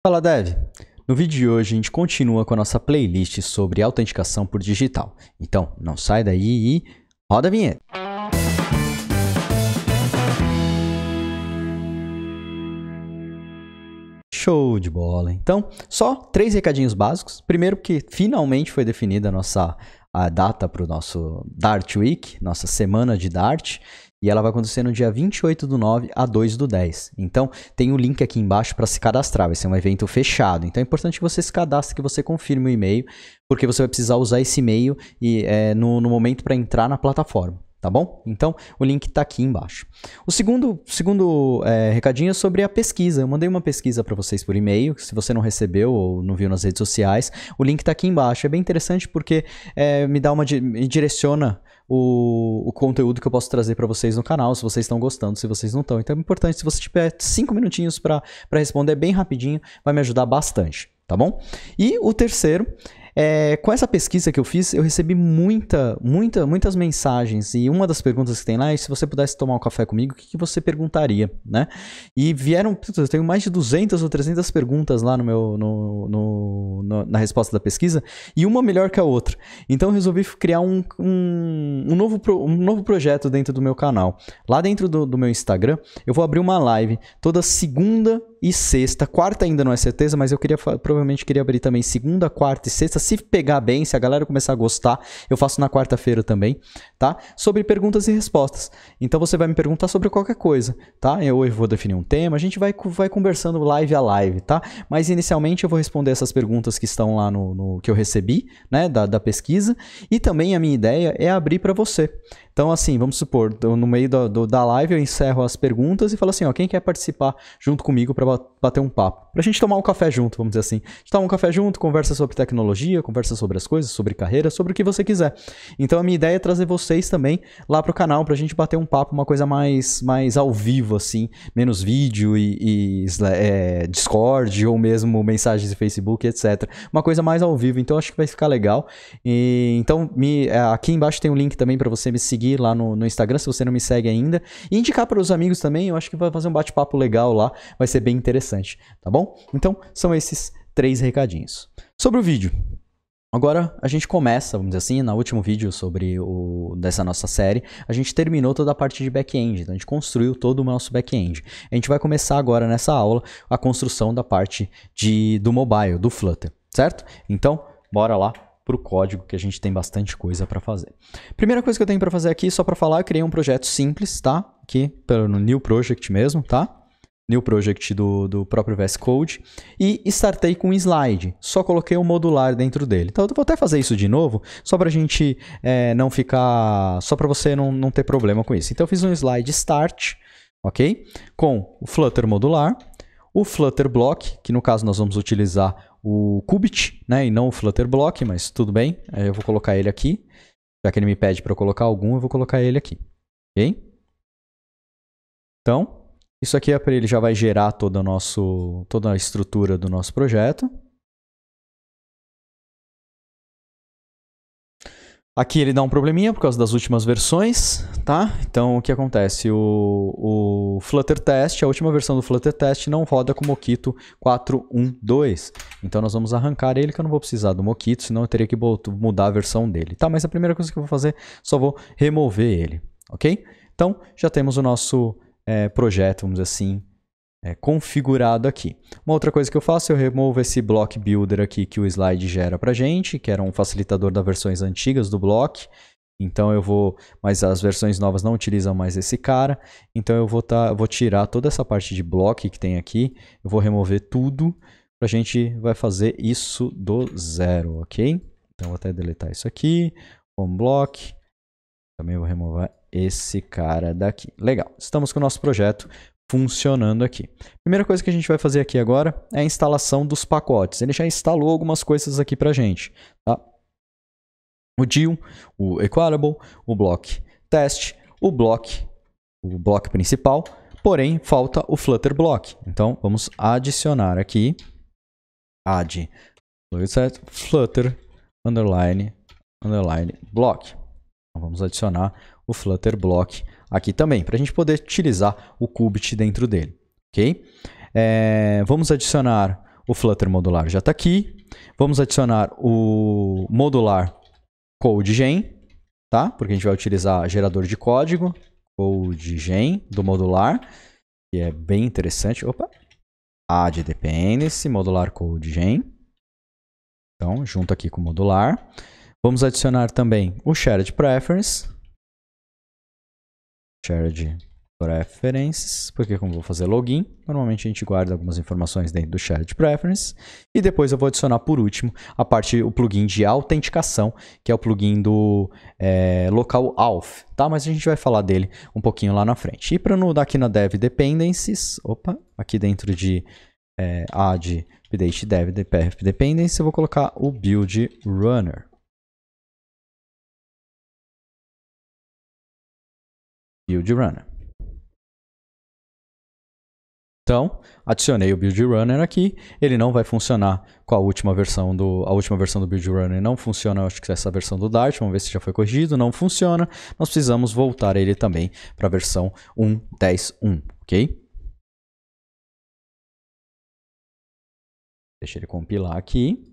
Fala Dev! No vídeo de hoje a gente continua com a nossa playlist sobre autenticação por digital. Então, não sai daí e roda a vinheta! Show de bola! Então, só 3 recadinhos básicos. Primeiro que finalmente foi definida a data para o nosso Dart Week, nossa semana de Dart. E ela vai acontecer no dia 28/9 a 2/10. Então, tem o link aqui embaixo para se cadastrar. Vai ser um evento fechado. Então, é importante que você se cadastre, que você confirme o e-mail, porque você vai precisar usar esse e-mail no momento para entrar na plataforma. Tá bom? Então, o link está aqui embaixo. O segundo recadinho é sobre a pesquisa. Eu mandei uma pesquisa para vocês por e-mail. Se você não recebeu ou não viu nas redes sociais, o link está aqui embaixo. É bem interessante porque me direciona o conteúdo que eu posso trazer para vocês no canal, se vocês estão gostando, se vocês não estão. Então é importante, se você tiver 5 minutinhos para responder bem rapidinho, vai me ajudar bastante, tá bom? E o terceiro, com essa pesquisa que eu fiz, eu recebi muitas mensagens, e uma das perguntas que tem lá é: se você pudesse tomar um café comigo, o que você perguntaria, né? E vieram, eu tenho mais de 200 ou 300 perguntas lá na resposta da pesquisa, e uma melhor que a outra. Então eu resolvi criar um novo projeto dentro do meu canal. Lá dentro do meu Instagram, eu vou abrir uma live toda segunda e sexta. Quarta ainda não é certeza, mas eu provavelmente queria abrir também segunda, quarta e sexta. Se pegar bem, se a galera começar a gostar, eu faço na quarta-feira também, tá? Sobre perguntas e respostas. Então você vai me perguntar sobre qualquer coisa, tá? Eu vou definir um tema, a gente vai conversando live a live, tá? Mas inicialmente eu vou responder essas perguntas que estão lá no que eu recebi, né, da pesquisa, e também a minha ideia é abrir para você. Então, assim, vamos supor, no meio da live eu encerro as perguntas e falo assim, ó, quem quer participar junto comigo para bater um papo? Pra gente tomar um café junto, vamos dizer assim. A gente toma um café junto, conversa sobre tecnologia, conversa sobre as coisas, sobre carreira, sobre o que você quiser. Então, a minha ideia é trazer vocês também lá pro canal pra gente bater um papo, uma coisa mais ao vivo, assim, menos vídeo e Discord ou mesmo mensagens de Facebook, etc. Uma coisa mais ao vivo, então acho que vai ficar legal. Então, aqui embaixo tem um link também para você me seguir lá no Instagram, se você não me segue ainda, e indicar para os amigos também. Eu acho que vai fazer um bate-papo legal lá, vai ser bem interessante, tá bom? Então, são esses 3 recadinhos. Sobre o vídeo, agora a gente começa, vamos dizer assim, no último vídeo dessa nossa série, a gente terminou toda a parte de back-end, então a gente construiu todo o nosso back-end. A gente vai começar agora nessa aula a construção da parte do mobile, do Flutter, certo? Então, bora lá para o código, que a gente tem bastante coisa para fazer. Primeira coisa que eu tenho para fazer aqui, só para falar, eu criei um projeto simples, tá? Aqui, no New Project mesmo, tá? New Project do próprio VS Code. E startei com um slide. Só coloquei um modular dentro dele. Então eu vou até fazer isso de novo, só para a gente não ficar... Só para você não ter problema com isso. Então eu fiz um slide start, ok? Com o Flutter modular, o Flutter block, que no caso nós vamos utilizar o Qubit, né, e não o Flutter block, mas tudo bem. Eu vou colocar ele aqui. Já que ele me pede para eu colocar algum, eu vou colocar ele aqui. Ok? Então, isso aqui é para ele, já vai gerar toda a estrutura do nosso projeto. Aqui ele dá um probleminha por causa das últimas versões, tá? Então, o que acontece? O Flutter Test, a última versão do Flutter Test não roda com o Mockito 4.1.2. Então, nós vamos arrancar ele, que eu não vou precisar do Mockito, senão eu teria que mudar a versão dele. Tá, mas a primeira coisa que eu vou fazer, só vou remover ele, ok? Então, já temos o nosso projeto, vamos dizer assim, configurado aqui. Uma outra coisa que eu faço, eu removo esse block builder aqui que o slide gera pra gente, que era um facilitador das versões antigas do block. Então mas as versões novas não utilizam mais esse cara. Então eu vou tirar toda essa parte de block que tem aqui, eu vou remover tudo, a gente vai fazer isso do zero, ok? Então eu vou até deletar isso aqui, home block, também vou remover esse cara daqui. Legal, estamos com o nosso projeto funcionando aqui. Primeira coisa que a gente vai fazer aqui agora é a instalação dos pacotes. Ele já instalou algumas coisas aqui pra gente, tá? O DIL, o Equatable, o block test, o block principal, porém falta o Flutter block. Então vamos adicionar aqui add Flutter underline block. Então, vamos adicionar o Flutter block aqui também, para a gente poder utilizar o Qubit dentro dele, ok? Vamos adicionar o Flutter modular já está aqui. Vamos adicionar o modular CodeGen, tá? Porque a gente vai utilizar gerador de código, CodeGen do modular, que é bem interessante. Opa! Add dependency, modular CodeGen. Então, junto aqui com o modular. Vamos adicionar também o shared preference. Shared preferences, porque como eu vou fazer login, normalmente a gente guarda algumas informações dentro do shared preference. E depois eu vou adicionar por último o plugin de autenticação, que é o plugin do local auth, tá? Mas a gente vai falar dele um pouquinho lá na frente. E para não dar aqui na dev dependencies, aqui dentro de add update dev dependency, eu vou colocar o build runner. Build runner. Então, adicionei o Build Runner aqui, ele não vai funcionar com a última versão do Build Runner, não funciona, acho que essa versão do Dart, vamos ver se já foi corrigido, não funciona, nós precisamos voltar ele também para a versão 1.10.1, ok? Deixa ele compilar aqui.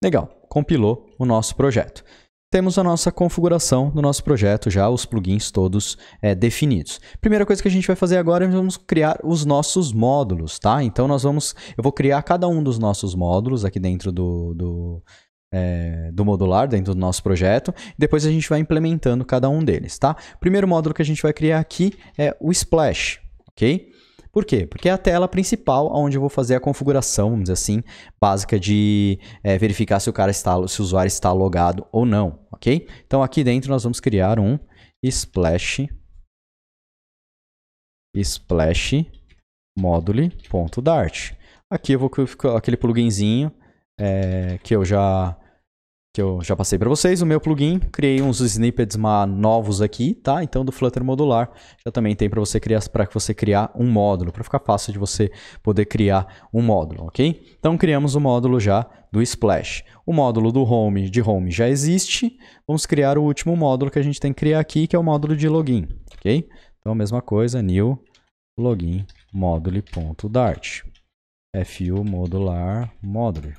Legal, compilou o nosso projeto. Temos a nossa configuração do nosso projeto, já os plugins todos definidos. Primeira coisa que a gente vai fazer agora é vamos criar os nossos módulos, tá? Então eu vou criar cada um dos nossos módulos aqui dentro do modular, dentro do nosso projeto. Depois a gente vai implementando cada um deles, tá? O primeiro módulo que a gente vai criar aqui é o Splash, ok? Por quê? Porque é a tela principal onde eu vou fazer a configuração, vamos dizer assim, básica de verificar se o usuário está logado ou não, ok? Então aqui dentro nós vamos criar um splash module.dart. Aqui eu vou colocar aquele pluginzinho que eu já passei para vocês, o meu plugin, criei uns snippets novos aqui, tá? Então do Flutter modular já também tem para você criar um módulo, para ficar fácil de você poder criar um módulo, ok? Então criamos o módulo já do Splash. O módulo de home já existe, vamos criar o último módulo que a gente tem que criar aqui, que é o módulo de login, ok? Então a mesma coisa, new login module.dart, fu modular module.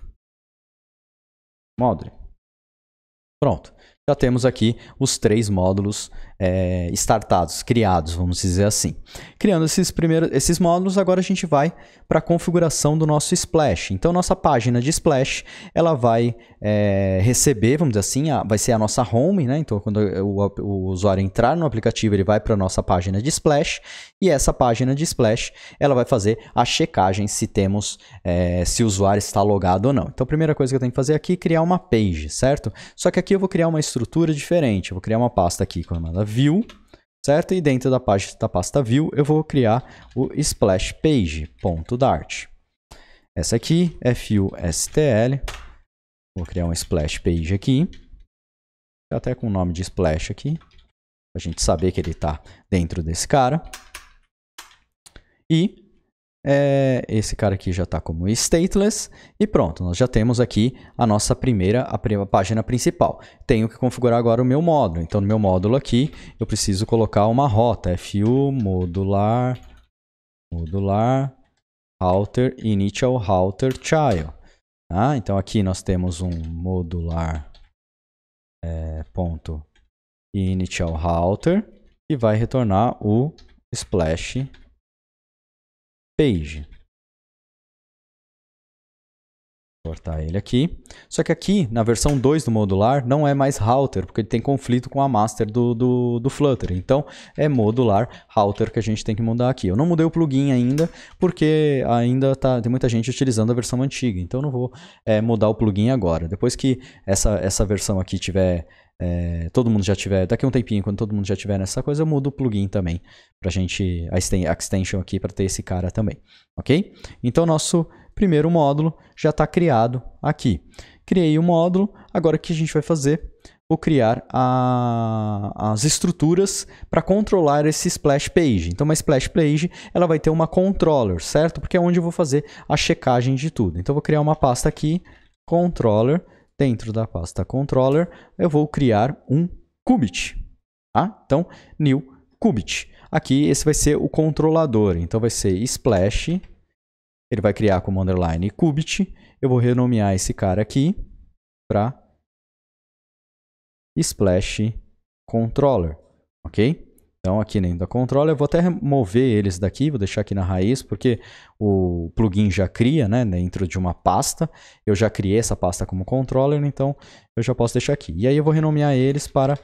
Pronto, já temos aqui os 3 módulos startados, criados, vamos dizer assim. Criando esses módulos, agora a gente vai para a configuração do nosso Splash. Então, nossa página de Splash, ela vai receber, vamos dizer assim, vai ser a nossa home, né? Então, quando o usuário entrar no aplicativo, ele vai para a nossa página de Splash, e essa página de Splash, ela vai fazer a checagem se o usuário está logado ou não. Então, a primeira coisa que eu tenho que fazer aqui é criar uma page, certo? Só que aqui eu vou criar uma estrutura diferente. Eu vou criar uma pasta aqui chamada view, certo? E dentro da pasta view eu vou criar o splash page.dart. Essa aqui é fustl. Vou criar um splash page aqui, até com o nome de splash aqui, para a gente saber que ele está dentro desse cara. E esse cara aqui já está como stateless e pronto, nós já temos aqui a nossa primeira página principal. Tenho que configurar agora o meu módulo, então no meu módulo aqui eu preciso colocar uma rota, fu modular router initial router child. Tá? Então aqui nós temos um modular ponto initial router que vai retornar o splash page. Vou cortar ele aqui. Só que aqui, na versão 2 do modular, não é mais router, porque ele tem conflito com a master do Flutter. Então, é modular router que a gente tem que mudar aqui. Eu não mudei o plugin ainda, porque ainda tem muita gente utilizando a versão antiga. Então, eu não vou mudar o plugin agora. Depois que essa versão aqui tiver... todo mundo já tiver, daqui a um tempinho, quando todo mundo já tiver nessa coisa, eu mudo o plugin também, pra gente, a extension aqui para ter esse cara também, ok? Então, nosso primeiro módulo já está criado aqui. Criei o módulo, agora o que a gente vai fazer? Vou criar as estruturas para controlar esse splash page. Então, uma splash page, ela vai ter uma controller, certo? Porque é onde eu vou fazer a checagem de tudo. Então, eu vou criar uma pasta aqui, controller. Dentro da pasta controller, eu vou criar um commit. Tá? Então, new commit. Aqui, esse vai ser o controlador. Então, vai ser splash ele vai criar como underline Qubit. Eu vou renomear esse cara aqui para Splash Controller, ok? Então, aqui dentro da controller, eu vou até remover eles daqui, vou deixar aqui na raiz, porque o plugin já cria, né, dentro de uma pasta. Eu já criei essa pasta como controller, então eu já posso deixar aqui. E aí eu vou renomear eles para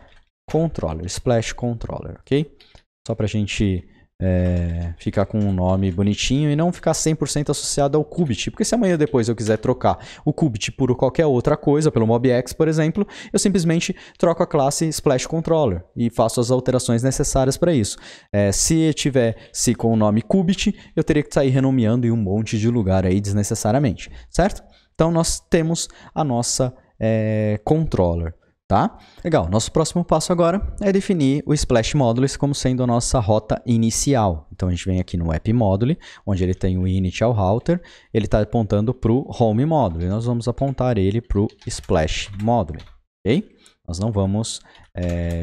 controller, Splash Controller, ok? Só para a gente ficar com um nome bonitinho e não ficar 100% associado ao Qubit, porque se amanhã ou depois eu quiser trocar o Qubit por qualquer outra coisa, pelo MobX, por exemplo, eu simplesmente troco a classe Splash Controller e faço as alterações necessárias para isso. Se tivesse com o nome Qubit, eu teria que sair renomeando em um monte de lugar aí desnecessariamente, certo? Então nós temos a nossa controller. Tá? Legal, nosso próximo passo agora é definir o Splash Modules como sendo a nossa rota inicial. Então a gente vem aqui no App Module, onde ele tem o Initial Router, ele está apontando para o Home Module, nós vamos apontar ele para o Splash Module, ok? Nós não vamos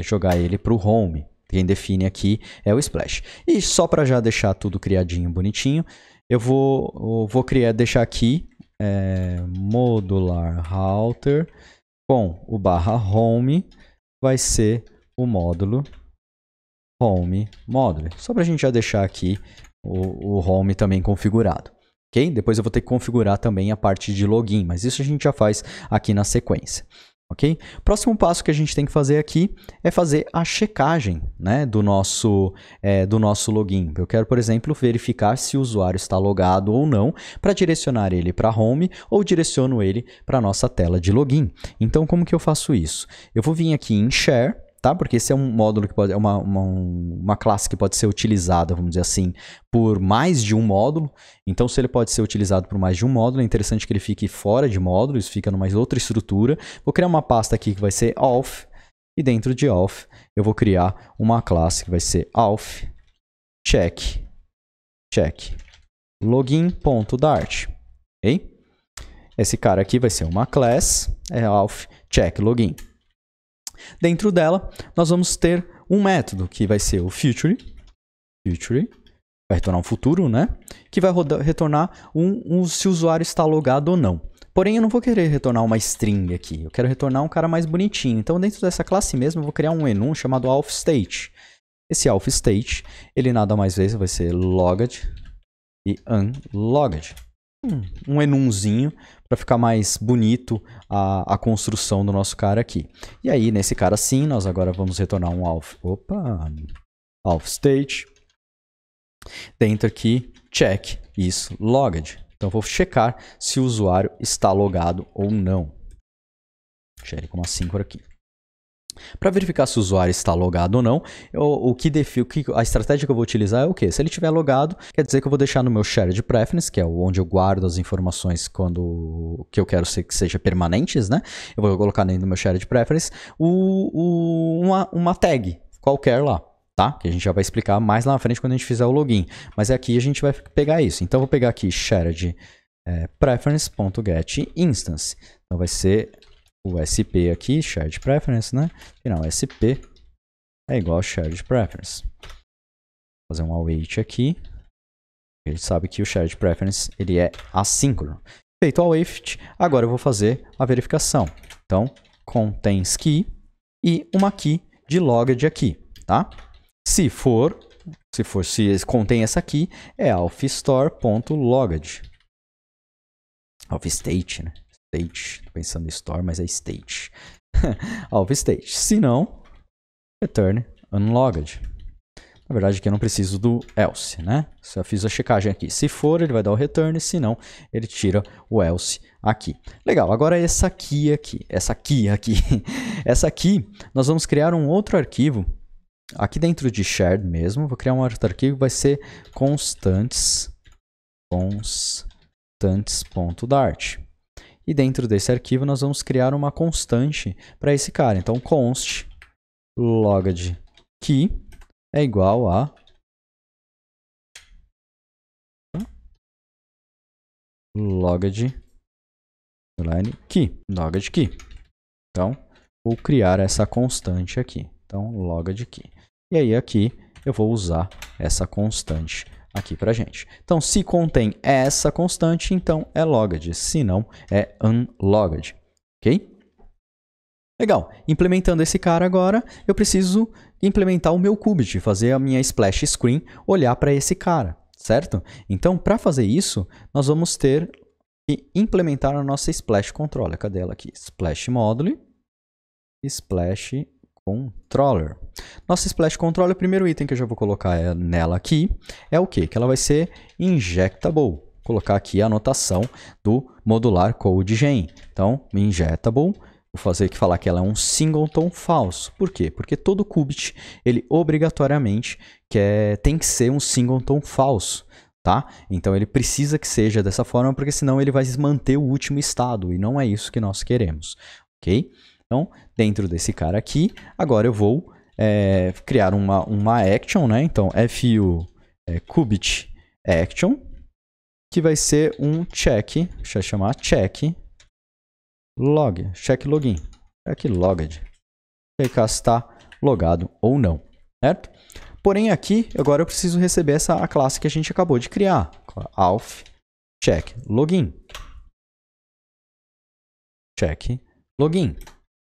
jogar ele para o Home, quem define aqui é o Splash. E só para já deixar tudo criadinho, bonitinho, eu vou deixar aqui Modular Router, com o /home vai ser o módulo home module. Só para a gente já deixar aqui o home também configurado. Ok? Depois eu vou ter que configurar também a parte de login, mas isso a gente já faz aqui na sequência. Ok? Próximo passo que a gente tem que fazer aqui é fazer a checagem, né, do nosso login. Eu quero, por exemplo, verificar se o usuário está logado ou não para direcionar ele para home ou direciono ele para a nossa tela de login. Então, como que eu faço isso? Eu vou vir aqui em Share, tá? Porque esse é um módulo que é uma classe que pode ser utilizada, vamos dizer assim, por mais de um módulo. Então, se ele pode ser utilizado por mais de um módulo, é interessante que ele fique fora de módulos, fica numa outra estrutura. Vou criar uma pasta aqui que vai ser auth, e dentro de auth eu vou criar uma classe que vai ser auth check login.dart, ok? Esse cara aqui vai ser uma class, auth check login. Dentro dela, nós vamos ter um método que vai ser o future, vai retornar um futuro, né? Que vai retornar se o usuário está logado ou não. Porém, eu não vou querer retornar uma string aqui, eu quero retornar um cara mais bonitinho. Então, dentro dessa classe mesmo, eu vou criar um enum chamado authState. Esse authState, ele nada mais vai ser logged e unlogged. Um enumzinho para ficar mais bonito a construção do nosso cara aqui. E aí, nesse cara sim, nós agora vamos retornar um authState. Dentro aqui, check is logged. Então, vou checar se o usuário está logado ou não. Deixa ele como assíncoro aqui. Para verificar se o usuário está logado ou não, a estratégia que eu vou utilizar é o quê? Se ele estiver logado, quer dizer que eu vou deixar no meu Shared Preference, que é onde eu guardo as informações que eu quero que sejam permanentes, né? Eu vou colocar dentro do meu Shared Preference uma tag qualquer lá, tá? Que a gente já vai explicar mais lá na frente quando a gente fizer o login. Mas aqui a gente vai pegar isso. Então, eu vou pegar aqui Shared Preference.getInstance. Então, vai ser o SP aqui, Shared Preference, né? Afinal, SP é igual a Shared Preference. Vou fazer um await aqui. A gente sabe que o Shared Preference ele é assíncrono. Feito o await, agora eu vou fazer a verificação. Então, contains key e uma key de logged aqui, tá? Se contém essa key, é authstore.logged. Authstate, né? Estou pensando em store, mas é state. authstate. Se não, return unlogged. Na verdade, aqui eu não preciso do else, né? Só fiz a checagem aqui. Se for, ele vai dar o return. Se não, ele tira o else aqui. Legal. Agora essa key aqui. Essa key, nós vamos criar um outro arquivo. Aqui dentro de shared mesmo. Vou criar um outro arquivo que vai ser constants.dart. E dentro desse arquivo nós vamos criar uma constante para esse cara. Então, const logged key é igual a logged key. Então, vou criar essa constante aqui. Então, logged key. E aí aqui eu vou usar essa constante aqui pra gente. Então, se contém essa constante, então é logged, se não, é unlogged, ok? Legal, implementando esse cara agora, eu preciso implementar o meu Qubit, fazer a minha splash screen olhar para esse cara, certo? Então, para fazer isso, nós vamos ter que implementar a nossa splash controller. Cadê ela aqui? Splash module, splash controller. Nossa splash controller, o primeiro item que eu já vou colocar nela aqui é o quê? Que ela vai ser injectable. Vou colocar aqui a anotação do modular code gen. Então, injectable. Vou falar que ela é um singleton falso. Por quê? Porque todo qubit, ele obrigatoriamente tem que ser um singleton falso, tá? Então ele precisa que seja dessa forma, porque senão ele vai manter o último estado, e não é isso que nós queremos, ok? Então, dentro desse cara aqui, agora eu vou criar uma action, né? Então, fu qubit action, que vai ser um check, deixa eu chamar check log, check login, check logged, checar se está logado ou não, certo? Porém aqui, agora eu preciso receber a classe que a gente acabou de criar, auth check login, check login.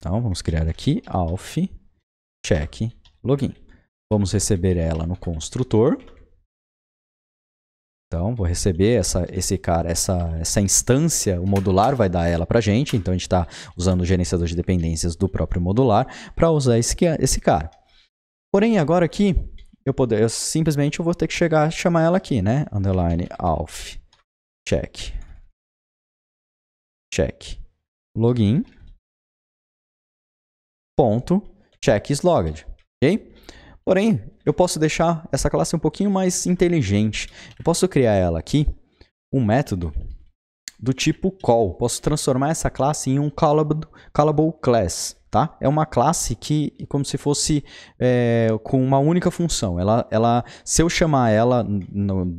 Então vamos criar aqui auth check login. Vamos receber ela no construtor. Então, vou receber essa instância, o modular vai dar ela para a gente. Então, a gente está usando o gerenciador de dependências do próprio modular para usar esse cara. Porém, agora aqui, eu simplesmente vou ter que chamar ela aqui, né? Underline auth check login ponto check is logged, ok? Porém, eu posso deixar essa classe um pouquinho mais inteligente. Eu posso criar ela aqui, um método do tipo call. Posso transformar essa classe em um callable class, tá? É uma classe que, como se fosse com uma única função. Se eu chamar ela,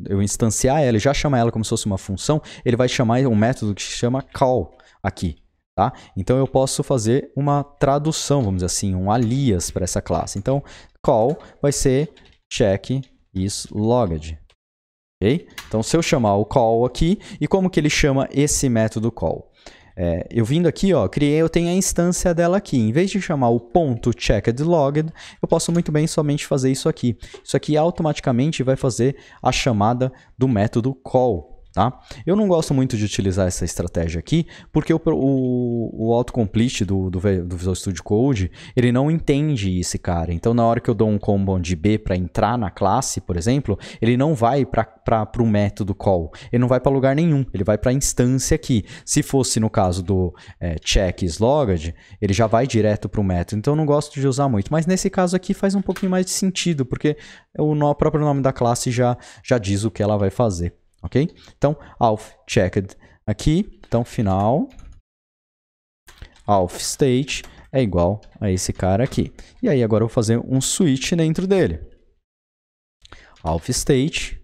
eu instanciar ela e já chamar ela como se fosse uma função, ele vai chamar um método que se chama call aqui. Tá? Então eu posso fazer uma tradução, vamos dizer assim, um alias para essa classe. Então, call vai ser check is logged. Okay? Então, se eu chamar o call aqui, e como que ele chama esse método call? Eu vindo aqui, ó, eu tenho a instância dela aqui. Em vez de chamar o ponto checkedLogged, eu posso muito bem somente fazer isso aqui. Isso aqui automaticamente vai fazer a chamada do método call. Tá? Eu não gosto muito de utilizar essa estratégia aqui, porque o autocomplete do Visual Studio Code, ele não entende esse cara. Então, na hora que eu dou um command B para entrar na classe, por exemplo, ele não vai para o método call. Ele não vai para lugar nenhum, ele vai para a instância aqui. Se fosse no caso do check is logged, ele já vai direto para o método. Então, eu não gosto de usar muito. Mas nesse caso aqui faz um pouquinho mais de sentido, porque o próprio nome da classe já diz o que ela vai fazer. Ok? Então, auth checked aqui, então final, auth state é igual a esse cara aqui. E aí agora eu vou fazer um switch dentro dele. Auth state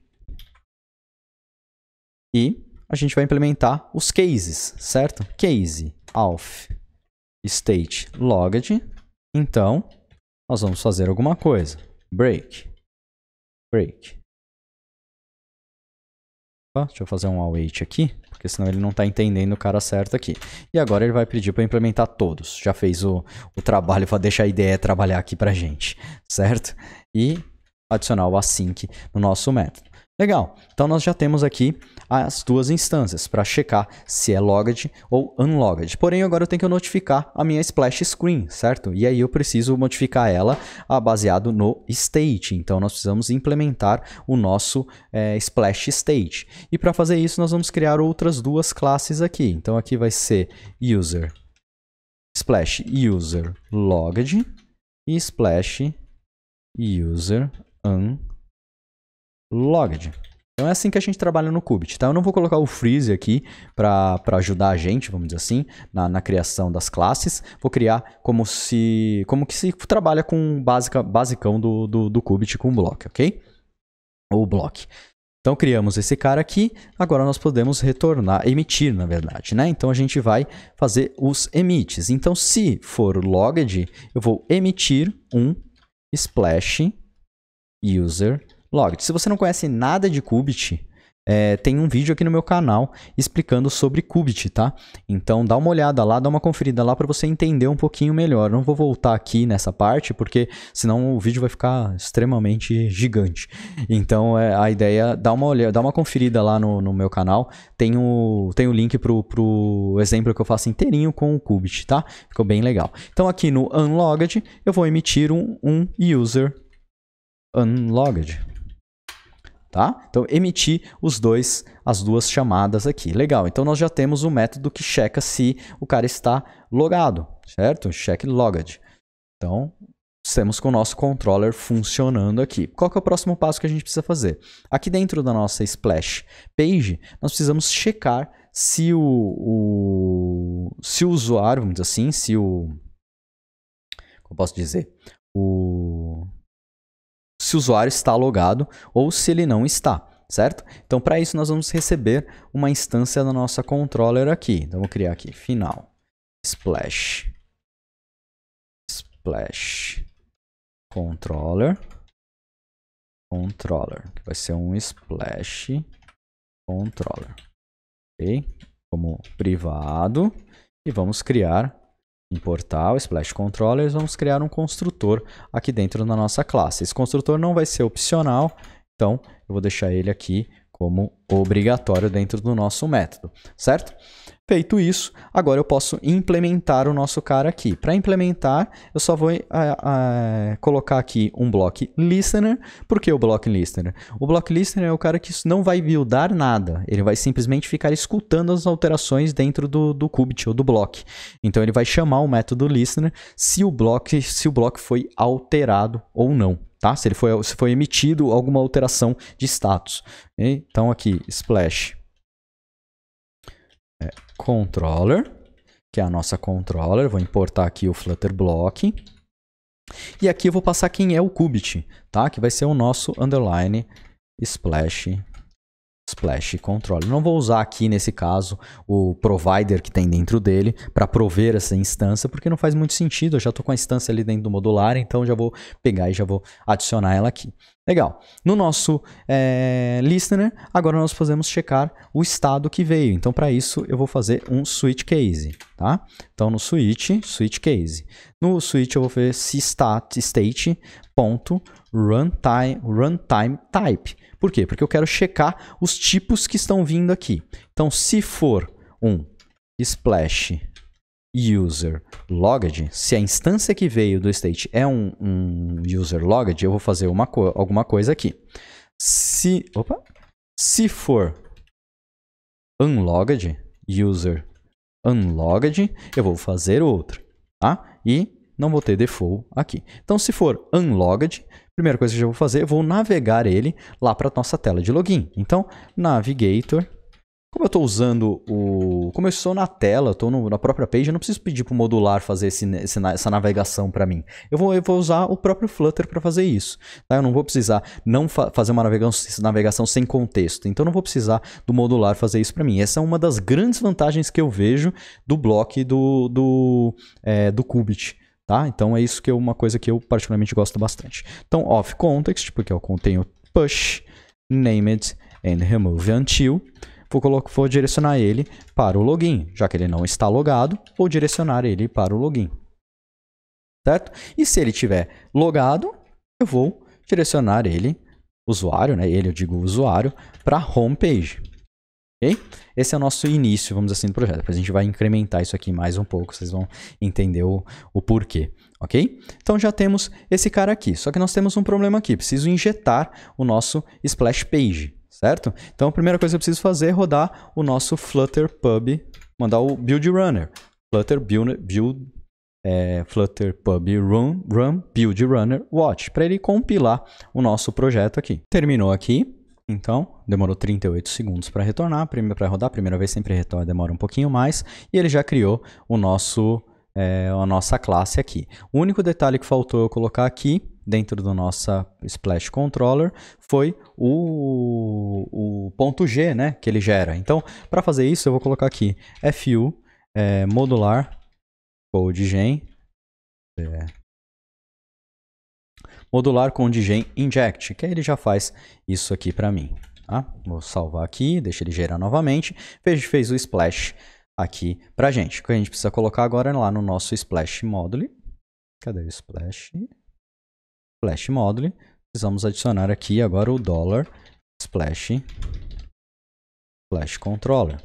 e a gente vai implementar os cases, certo? Case auth state logged. Então, nós vamos fazer alguma coisa. Break. Deixa eu fazer um await aqui, porque senão ele não está entendendo o cara certo aqui. E agora ele vai pedir para implementar todos. Já fez o trabalho para deixar a IDE trabalhar aqui para a gente, certo? E adicionar o async no nosso método. Legal, então nós já temos aqui as duas instâncias para checar se é logged ou unlogged. Porém, agora eu tenho que notificar a minha splash screen, certo? E aí eu preciso modificar ela baseado no state. Então, nós precisamos implementar o nosso splash state. E para fazer isso, nós vamos criar outras duas classes aqui. Então, aqui vai ser user, splash user logged e splash user unlogged. Então é assim que a gente trabalha no Qubit, tá? Eu não vou colocar o freeze aqui para ajudar a gente, vamos dizer assim, na criação das classes. Vou criar como que se trabalha com basicão do Qubit com block, ok? Ou block. Então criamos esse cara aqui, agora nós podemos emitir, na verdade, né? Então a gente vai fazer os emits. Então se for logged, eu vou emitir um splash user Logged. Se você não conhece nada de Qubit, tem um vídeo aqui no meu canal explicando sobre Qubit, tá? Então dá uma olhada lá, dá uma conferida lá para você entender um pouquinho melhor. Não vou voltar aqui nessa parte, porque senão o vídeo vai ficar extremamente gigante. Então a ideia, dá uma olhada, dá uma conferida lá no meu canal. Tem o link pro exemplo que eu faço inteirinho com o Qubit, tá? Ficou bem legal. Então aqui no Unlogged, eu vou emitir um user unlogged. Tá? Então, emitir as duas chamadas aqui. Legal, então nós já temos um método que checa se o cara está logado, certo? Check logged. Então, estamos com o nosso controller funcionando aqui. Qual que é o próximo passo que a gente precisa fazer? Aqui dentro da nossa splash page, nós precisamos checar se o usuário, vamos dizer assim, como eu posso dizer? Se o usuário está logado ou se ele não está, certo? Então, para isso, nós vamos receber uma instância da nossa controller aqui. Então, vou criar aqui, final, splash controller, que vai ser um splash controller, ok? Como privado, e vamos importar o splash controller, vamos criar um construtor aqui dentro da nossa classe. Esse construtor não vai ser opcional, então eu vou deixar ele aqui como obrigatório dentro do nosso método, certo? Feito isso, agora eu posso implementar o nosso cara aqui. Para implementar, eu só vou colocar aqui um block listener. Por que o block listener? O block listener é o cara que não vai buildar nada. Ele vai simplesmente ficar escutando as alterações dentro do Qubit ou do block. Então ele vai chamar o método listener se o block foi alterado ou não. Tá? Se foi emitido alguma alteração de status. Então aqui, splash controller, que é a nossa controller. Vou importar aqui o Flutter Block. E aqui eu vou passar quem é o Qubit, tá? Que vai ser o nosso underline splash controller. Não vou usar aqui, nesse caso, o provider que tem dentro dele para prover essa instância, porque não faz muito sentido. Eu já estou com a instância ali dentro do modular, então já vou pegar e já vou adicionar ela aqui. Legal. No nosso listener, agora nós podemos checar o estado que veio. Então, para isso, eu vou fazer um switch case, tá? Então, no switch case. No switch, eu vou fazer state.runtime type. Por quê? Porque eu quero checar os tipos que estão vindo aqui. Então, se for um splash user logged, se a instância que veio do state é um user logged, eu vou fazer alguma coisa aqui. Se for unlogged, user unlogged, eu vou fazer outra, tá? E não vou ter default aqui. Então, se for unlogged, primeira coisa que eu já vou fazer, eu vou navegar ele lá para a nossa tela de login. Então, navigator. Como eu estou usando como eu estou na tela, estou na própria page, eu não preciso pedir para o modular fazer essa navegação para mim. Eu vou usar o próprio Flutter para fazer isso. Tá? Eu não vou precisar fazer uma navegação sem contexto. Então, eu não vou precisar do modular fazer isso para mim. Essa é uma das grandes vantagens que eu vejo do block do Qubit. Tá? Então, é isso que é uma coisa que eu particularmente gosto bastante. Então, off context, porque eu contenho push, named and remove until. Vou direcionar ele para o login. Já que ele não está logado, vou direcionar ele para o login. Certo? E se ele estiver logado, eu vou direcionar ele, usuário, né? Eu digo usuário, para a home page. Ok? Esse é o nosso início, vamos dizer assim, do projeto. Depois a gente vai incrementar isso aqui mais um pouco, vocês vão entender o porquê. Ok? Então já temos esse cara aqui. Só que nós temos um problema aqui. Preciso injetar o nosso splash page. Certo? Então, a primeira coisa que eu preciso fazer é rodar o nosso Flutter Pub, mandar o build runner. Flutter Pub run build runner watch, para ele compilar o nosso projeto aqui. Terminou aqui, então, demorou 38 segundos para retornar, para rodar. A primeira vez sempre demora um pouquinho mais, e ele já criou a nossa classe aqui. O único detalhe que faltou eu colocar aqui, dentro do nossa Splash Controller, foi o ponto G, né, que ele gera. Então, para fazer isso, eu vou colocar aqui fu modular code gen modular condigen inject, que aí ele já faz isso aqui para mim. Tá? Vou salvar aqui, deixa ele gerar novamente. Fez o splash aqui pra gente. O que a gente precisa colocar agora é lá no nosso splash module. Cadê o splash? Splash module. Precisamos adicionar aqui agora o $splash controller.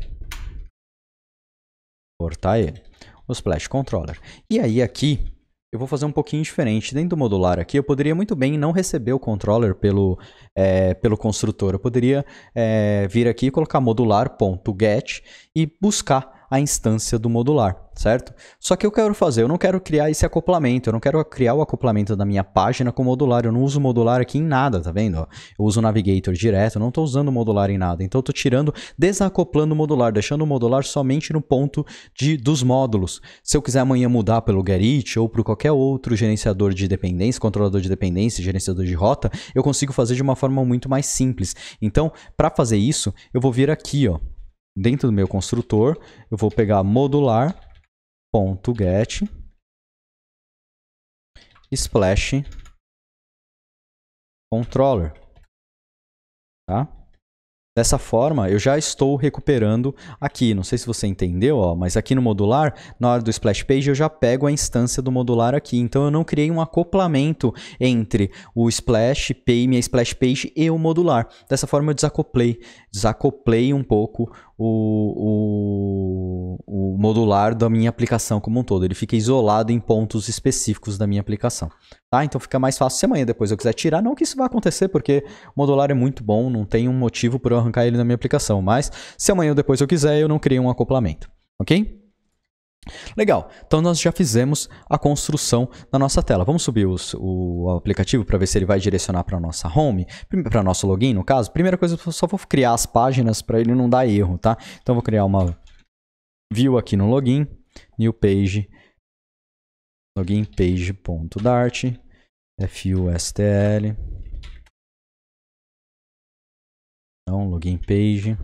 Cortar ele. O splash controller. E aí aqui eu vou fazer um pouquinho diferente. Dentro do modular aqui, eu poderia muito bem não receber o controller pelo construtor. Eu poderia vir aqui e colocar modular.get e buscar a instância do modular, certo? Só que eu não quero criar esse acoplamento, eu não quero criar o acoplamento da minha página com o modular, eu não uso o modular aqui em nada, tá vendo? Eu uso o Navigator direto, eu não estou usando o modular em nada, então eu estou desacoplando o modular, deixando o modular somente no ponto dos módulos. Se eu quiser amanhã mudar pelo Gerrit ou para qualquer outro gerenciador de dependência, controlador de dependência, gerenciador de rota, eu consigo fazer de uma forma muito mais simples. Então, para fazer isso, eu vou vir aqui, ó, dentro do meu construtor, eu vou pegar modular.get splash controller, tá? Dessa forma, eu já estou recuperando aqui. Não sei se você entendeu, ó, mas aqui no modular, na hora do splash page, eu já pego a instância do modular aqui. Então, eu não criei um acoplamento entre o splash page, minha splash page e o modular. Dessa forma, eu desacoplei um pouco o modular da minha aplicação como um todo. Ele fica isolado em pontos específicos da minha aplicação. Tá? Então, fica mais fácil se amanhã depois eu quiser tirar. Não que isso vai acontecer, porque o modular é muito bom, não tem um motivo para eu arrancar ele da minha aplicação. Mas, se amanhã ou depois eu quiser, eu não criei um acoplamento. Ok? Legal, então nós já fizemos a construção da nossa tela. Vamos subir o aplicativo para ver se ele vai direcionar para a nossa home, para nosso login, no caso. Primeira coisa, eu só vou criar as páginas para ele não dar erro, tá? Então eu vou criar uma view aqui no login, new page, login page.dart, fustl, então login page,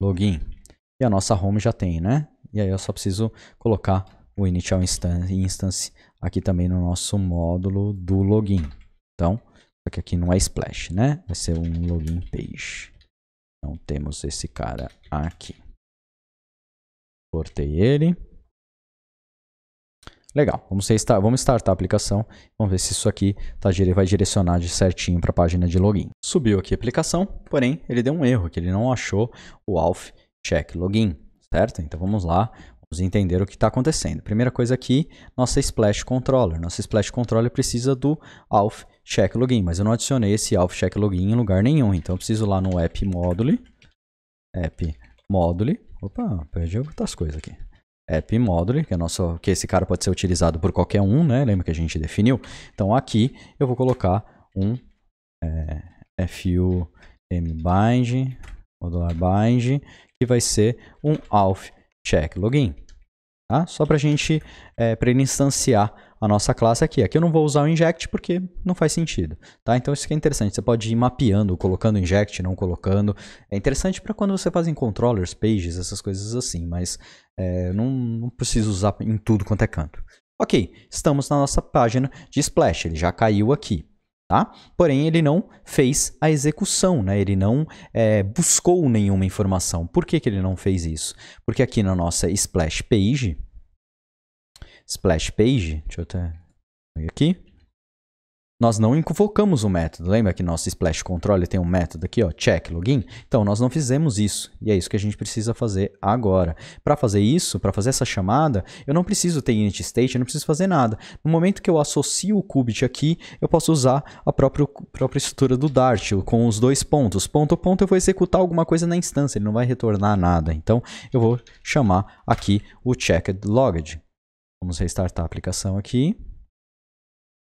login. E a nossa home já tem, né? E aí eu só preciso colocar o initial instance aqui também no nosso módulo do login. Então, só que aqui não é splash, né? Vai ser um login page. Então temos esse cara aqui. Cortei ele. Legal, vamos startar a aplicação. Vamos ver se isso aqui vai direcionar de certinho para a página de login. Subiu aqui a aplicação, porém ele deu um erro, que ele não achou o auth check login, certo? Então vamos lá, vamos entender o que está acontecendo. Primeira coisa aqui, nossa splash controller. Nossa splash controller precisa do auth check login, mas eu não adicionei esse auth check login em lugar nenhum. Então eu preciso lá no app module. Opa, perdi outras coisas aqui. App module, que esse cara pode ser utilizado por qualquer um, né? Lembra que a gente definiu? Então aqui eu vou colocar um fum-bind, modular bind, que vai ser um auth check login, tá? Só para para ele instanciar a nossa classe aqui. Aqui eu não vou usar o inject porque não faz sentido, tá? Então isso aqui é interessante, você pode ir mapeando, colocando inject, não colocando. É interessante para quando você faz em controllers, pages, essas coisas assim, mas não preciso usar em tudo quanto é canto. Ok, estamos na nossa página de splash, ele já caiu aqui. Tá? Porém, ele não fez a execução, né? Ele não buscou nenhuma informação. Por que ele não fez isso? Porque aqui na nossa splash page, deixa eu até ver aqui, nós não invocamos o método. Lembra que nosso splash controller tem um método aqui, ó, check login? Então, nós não fizemos isso. E é isso que a gente precisa fazer agora. Para fazer isso, para fazer essa chamada, eu não preciso ter init state, eu não preciso fazer nada. No momento que eu associo o qubit aqui, eu posso usar a própria estrutura do Dart, com os dois pontos. Ponto a ponto, eu vou executar alguma coisa na instância, ele não vai retornar nada. Então, eu vou chamar aqui o checked logged. Vamos restartar a aplicação aqui.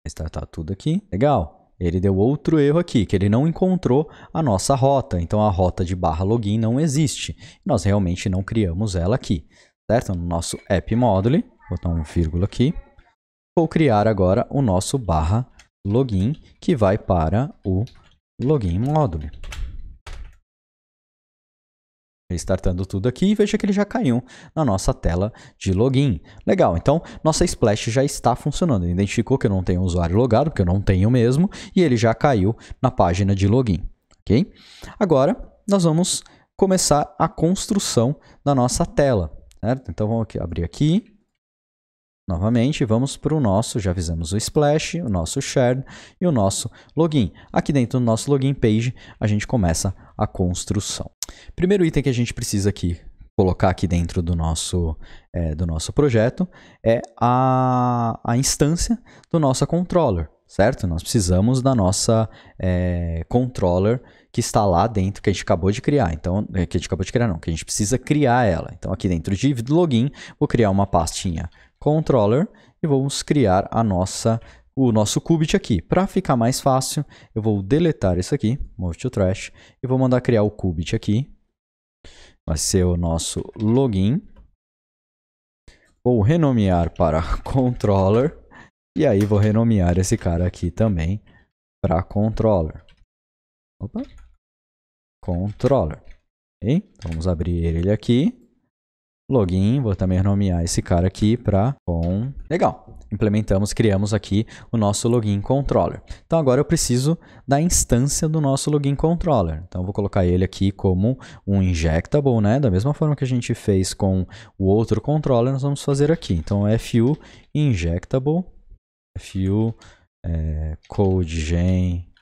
Restartar tudo aqui. Legal. Ele deu outro erro aqui, que ele não encontrou a nossa rota. Então, a rota de /login não existe. Nós realmente não criamos ela aqui, certo? No nosso app module, vou botar um vírgula aqui. Vou criar agora o nosso /login, que vai para o login module. Restartando tudo aqui e veja que ele já caiu na nossa tela de login. Legal, então nossa Splash já está funcionando. Ele identificou que eu não tenho usuário logado, porque eu não tenho mesmo, e ele já caiu na página de login. Ok? Agora, nós vamos começar a construção da nossa tela. Certo? Então, vamos abrir aqui. Novamente, vamos para o nosso, já fizemos o Splash, o nosso Shared e o nosso Login. Aqui dentro do nosso Login Page, a gente começa a construção. Primeiro item que a gente precisa aqui colocar aqui dentro do nosso projeto é a instância do nosso controller, certo? Nós precisamos da nossa controller que está lá dentro, que a gente acabou de criar. Então, que a gente acabou de criar não, que a gente precisa criar ela. Então, aqui dentro de login, vou criar uma pastinha controller e vamos criar o nosso Qubit aqui. Para ficar mais fácil, eu vou deletar isso aqui, move to trash, e vou mandar criar o Qubit aqui. Vai ser o nosso login. Vou renomear para controller. E aí vou renomear esse cara aqui também para controller. Opa. Controller. Okay? Então, vamos abrir ele aqui. Login, vou também renomear esse cara aqui para com. Legal. Implementamos, criamos aqui o nosso login controller. Então agora eu preciso da instância do nosso login controller. Então eu vou colocar ele aqui como um injectable, né? Da mesma forma que a gente fez com o outro controller, nós vamos fazer aqui. Então fu injectable, fu codegen,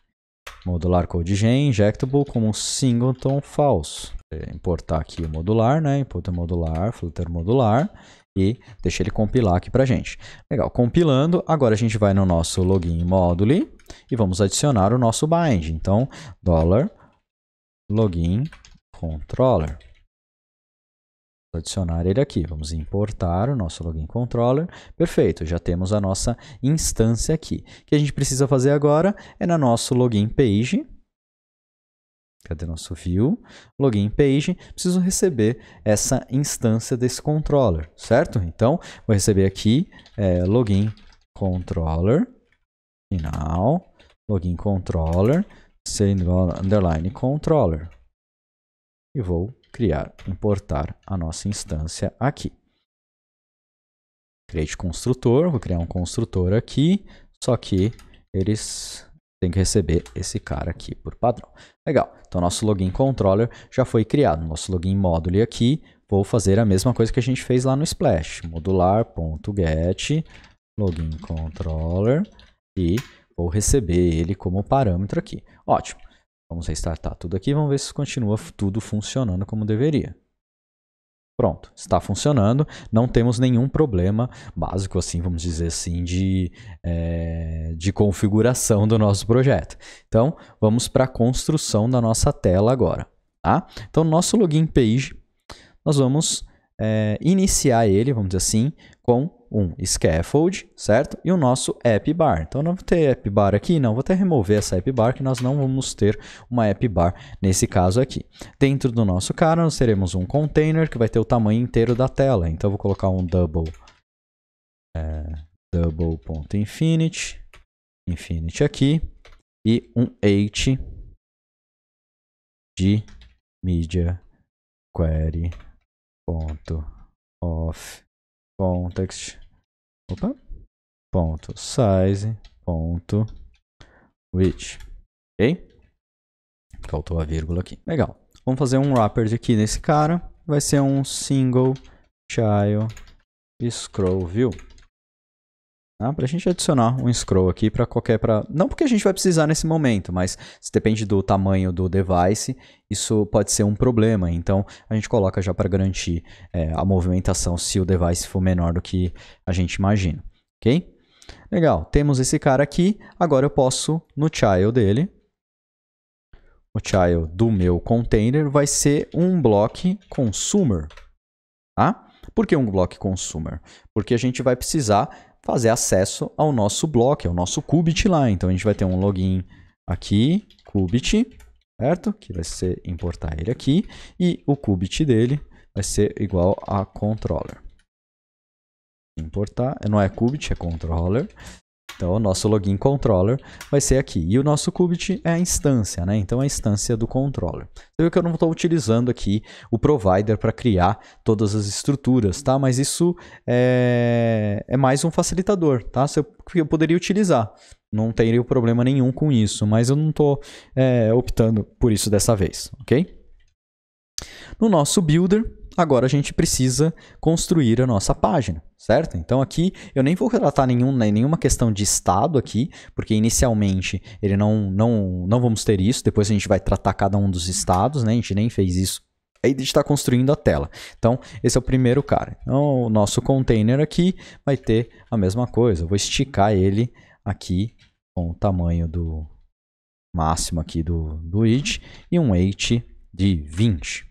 modular codegen, injectable como singleton false. Importar aqui o modular, né? Importar modular, flutter modular e deixa ele compilar aqui pra gente. Legal, compilando, agora a gente vai no nosso login module e vamos adicionar o nosso bind. Então, $login controller. Vou adicionar ele aqui. Vamos importar o nosso login controller. Perfeito, já temos a nossa instância aqui. O que a gente precisa fazer agora é na nosso login page. Cadê nosso view? Login page. Preciso receber essa instância desse controller, certo? Então, vou receber aqui login controller, final, login controller, underline controller. E vou importar a nossa instância aqui. Create construtor, vou criar um construtor aqui, só que eles tem que receber esse cara aqui por padrão. Legal, então nosso login controller já foi criado. Nosso login module aqui, vou fazer a mesma coisa que a gente fez lá no Splash. Modular.get login controller e vou receber ele como parâmetro aqui. Ótimo, vamos restartar tudo aqui, vamos ver se continua tudo funcionando como deveria. Pronto, está funcionando, não temos nenhum problema básico, assim, vamos dizer assim, de configuração do nosso projeto. Então, vamos para a construção da nossa tela agora. Tá? Então, nosso login page, nós vamos iniciar ele, vamos dizer assim, com um scaffold, certo? E o nosso app bar. Então, não vou ter app bar aqui, não. Vou até remover essa app bar, que nós não vamos ter uma app bar nesse caso aqui. Dentro do nosso cara, nós teremos um container que vai ter o tamanho inteiro da tela. Então, eu vou colocar um double.infinity, infinity aqui, e um h de media query .of context ponto size ponto width. Ok? Faltou a vírgula aqui. Legal. Vamos fazer um wrapper aqui nesse cara. Vai ser um single child scroll view. Tá? Para a gente adicionar um scroll aqui para não porque a gente vai precisar nesse momento, mas se depende do tamanho do device, isso pode ser um problema. Então, a gente coloca já para garantir a movimentação se o device for menor do que a gente imagina. Ok? Legal. Temos esse cara aqui. Agora eu posso, no child dele, o child do meu container vai ser um block consumer. Tá? Por que um block consumer? Porque a gente vai precisar fazer acesso ao nosso bloco, ao nosso Qubit lá. Então, a gente vai ter um login aqui, Qubit, certo? Que vai ser importar ele aqui. E o Qubit dele vai ser igual a controller. Importar, não é Qubit, é controller. Então, o nosso login controller vai ser aqui. E o nosso Qubit é a instância, né? Então, a instância do controller. Você viu que eu não estou utilizando aqui o provider para criar todas as estruturas, tá? Mas isso é mais um facilitador, tá? Eu poderia utilizar. Não teria problema nenhum com isso, mas eu não estou optando por isso dessa vez, ok? No nosso builder, agora a gente precisa construir a nossa página, certo? Então aqui eu nem vou tratar nenhuma questão de estado aqui, porque inicialmente ele não vamos ter isso, depois a gente vai tratar cada um dos estados, né? A gente nem fez isso. Aí a gente está construindo a tela. Então, esse é o primeiro cara. Então, o nosso container aqui vai ter a mesma coisa. Eu vou esticar ele aqui com o tamanho do máximo aqui do id e um weight de 20.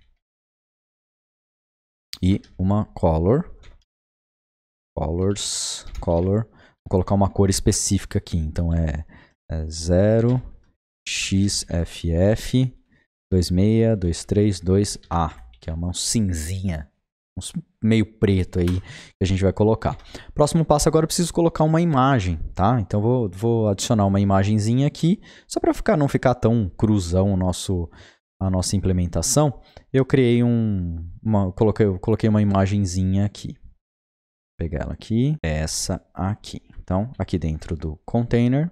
E uma color, vou colocar uma cor específica aqui, então é 0xff26232A, que é uma cinzinha, meio preto aí que a gente vai colocar. Próximo passo agora eu preciso colocar uma imagem, tá? Então vou adicionar uma imagenzinha aqui, só para não ficar tão cruzão a nossa implementação. Eu criei coloquei uma imagenzinha aqui. Vou pegar ela aqui, essa aqui. Então, aqui dentro do container,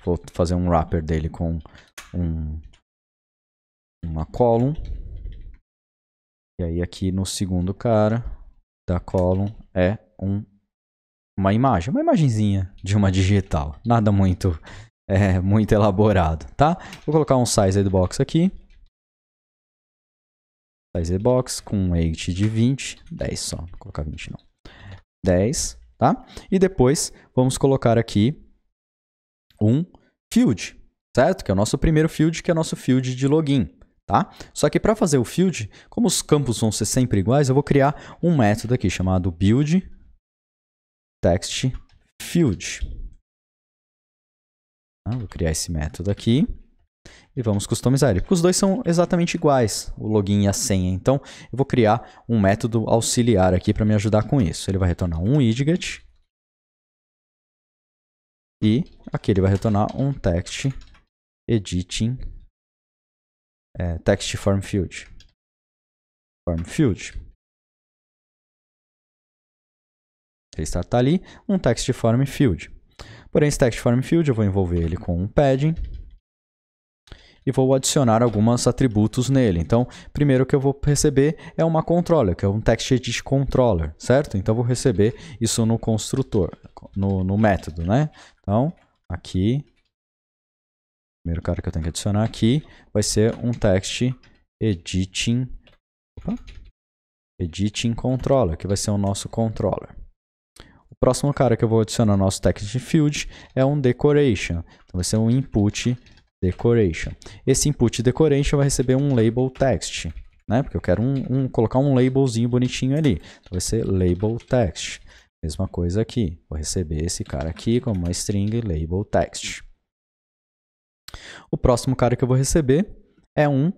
vou fazer um wrapper dele com uma column. E aí aqui no segundo cara da column é uma imagem, uma imagenzinha de uma digital. Nada muito elaborado, tá? Vou colocar um size box aqui. Size box com weight de 20, 10 só, não vou colocar 20 não. 10, tá? E depois vamos colocar aqui um field, certo? Que é o nosso primeiro field, que é o nosso field de login, tá? Só que para fazer o field, como os campos vão ser sempre iguais, eu vou criar um método aqui chamado build text field. Vou criar esse método aqui e vamos customizar ele, porque os dois são exatamente iguais, o login e a senha. Então, eu vou criar um método auxiliar aqui para me ajudar com isso. Ele vai retornar um widget e aqui ele vai retornar um text editing text form field. Ele está ali, um text form field. Porém, esse text form field eu vou envolver ele com um padding e vou adicionar alguns atributos nele. Então, primeiro que eu vou receber é uma controller, que é um text edit controller, certo? Então, eu vou receber isso no construtor, no método, né? Então, aqui, o primeiro cara que eu tenho que adicionar aqui vai ser um text editing controller, que vai ser o nosso controller. O próximo cara que eu vou adicionar no nosso text field é um decoration. Então, vai ser um input decoration. Esse input decoration vai receber um label text, né? Porque eu quero colocar um labelzinho bonitinho ali. Então, vai ser label text. Mesma coisa aqui. Vou receber esse cara aqui como uma string label text. O próximo cara que eu vou receber é um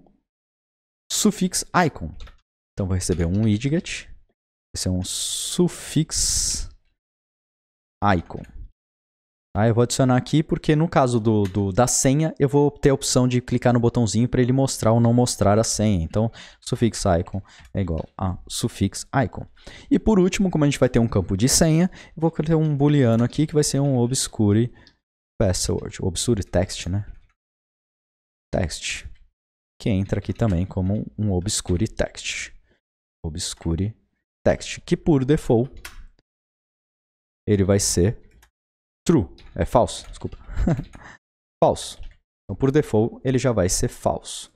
suffix icon. Então, vou receber um widget. Vai ser um suffix icon. Eu vou adicionar aqui porque no caso da senha eu vou ter a opção de clicar no botãozinho para ele mostrar ou não mostrar a senha. Então, suffix icon é igual a suffix icon. E por último, como a gente vai ter um campo de senha, eu vou ter um booleano aqui que vai ser um obscure password. Obscure text, né? Text. Que entra aqui também como um obscure text. Obscure text. Que por default ele vai ser true. É falso, desculpa. Falso. Então, por default, ele já vai ser falso.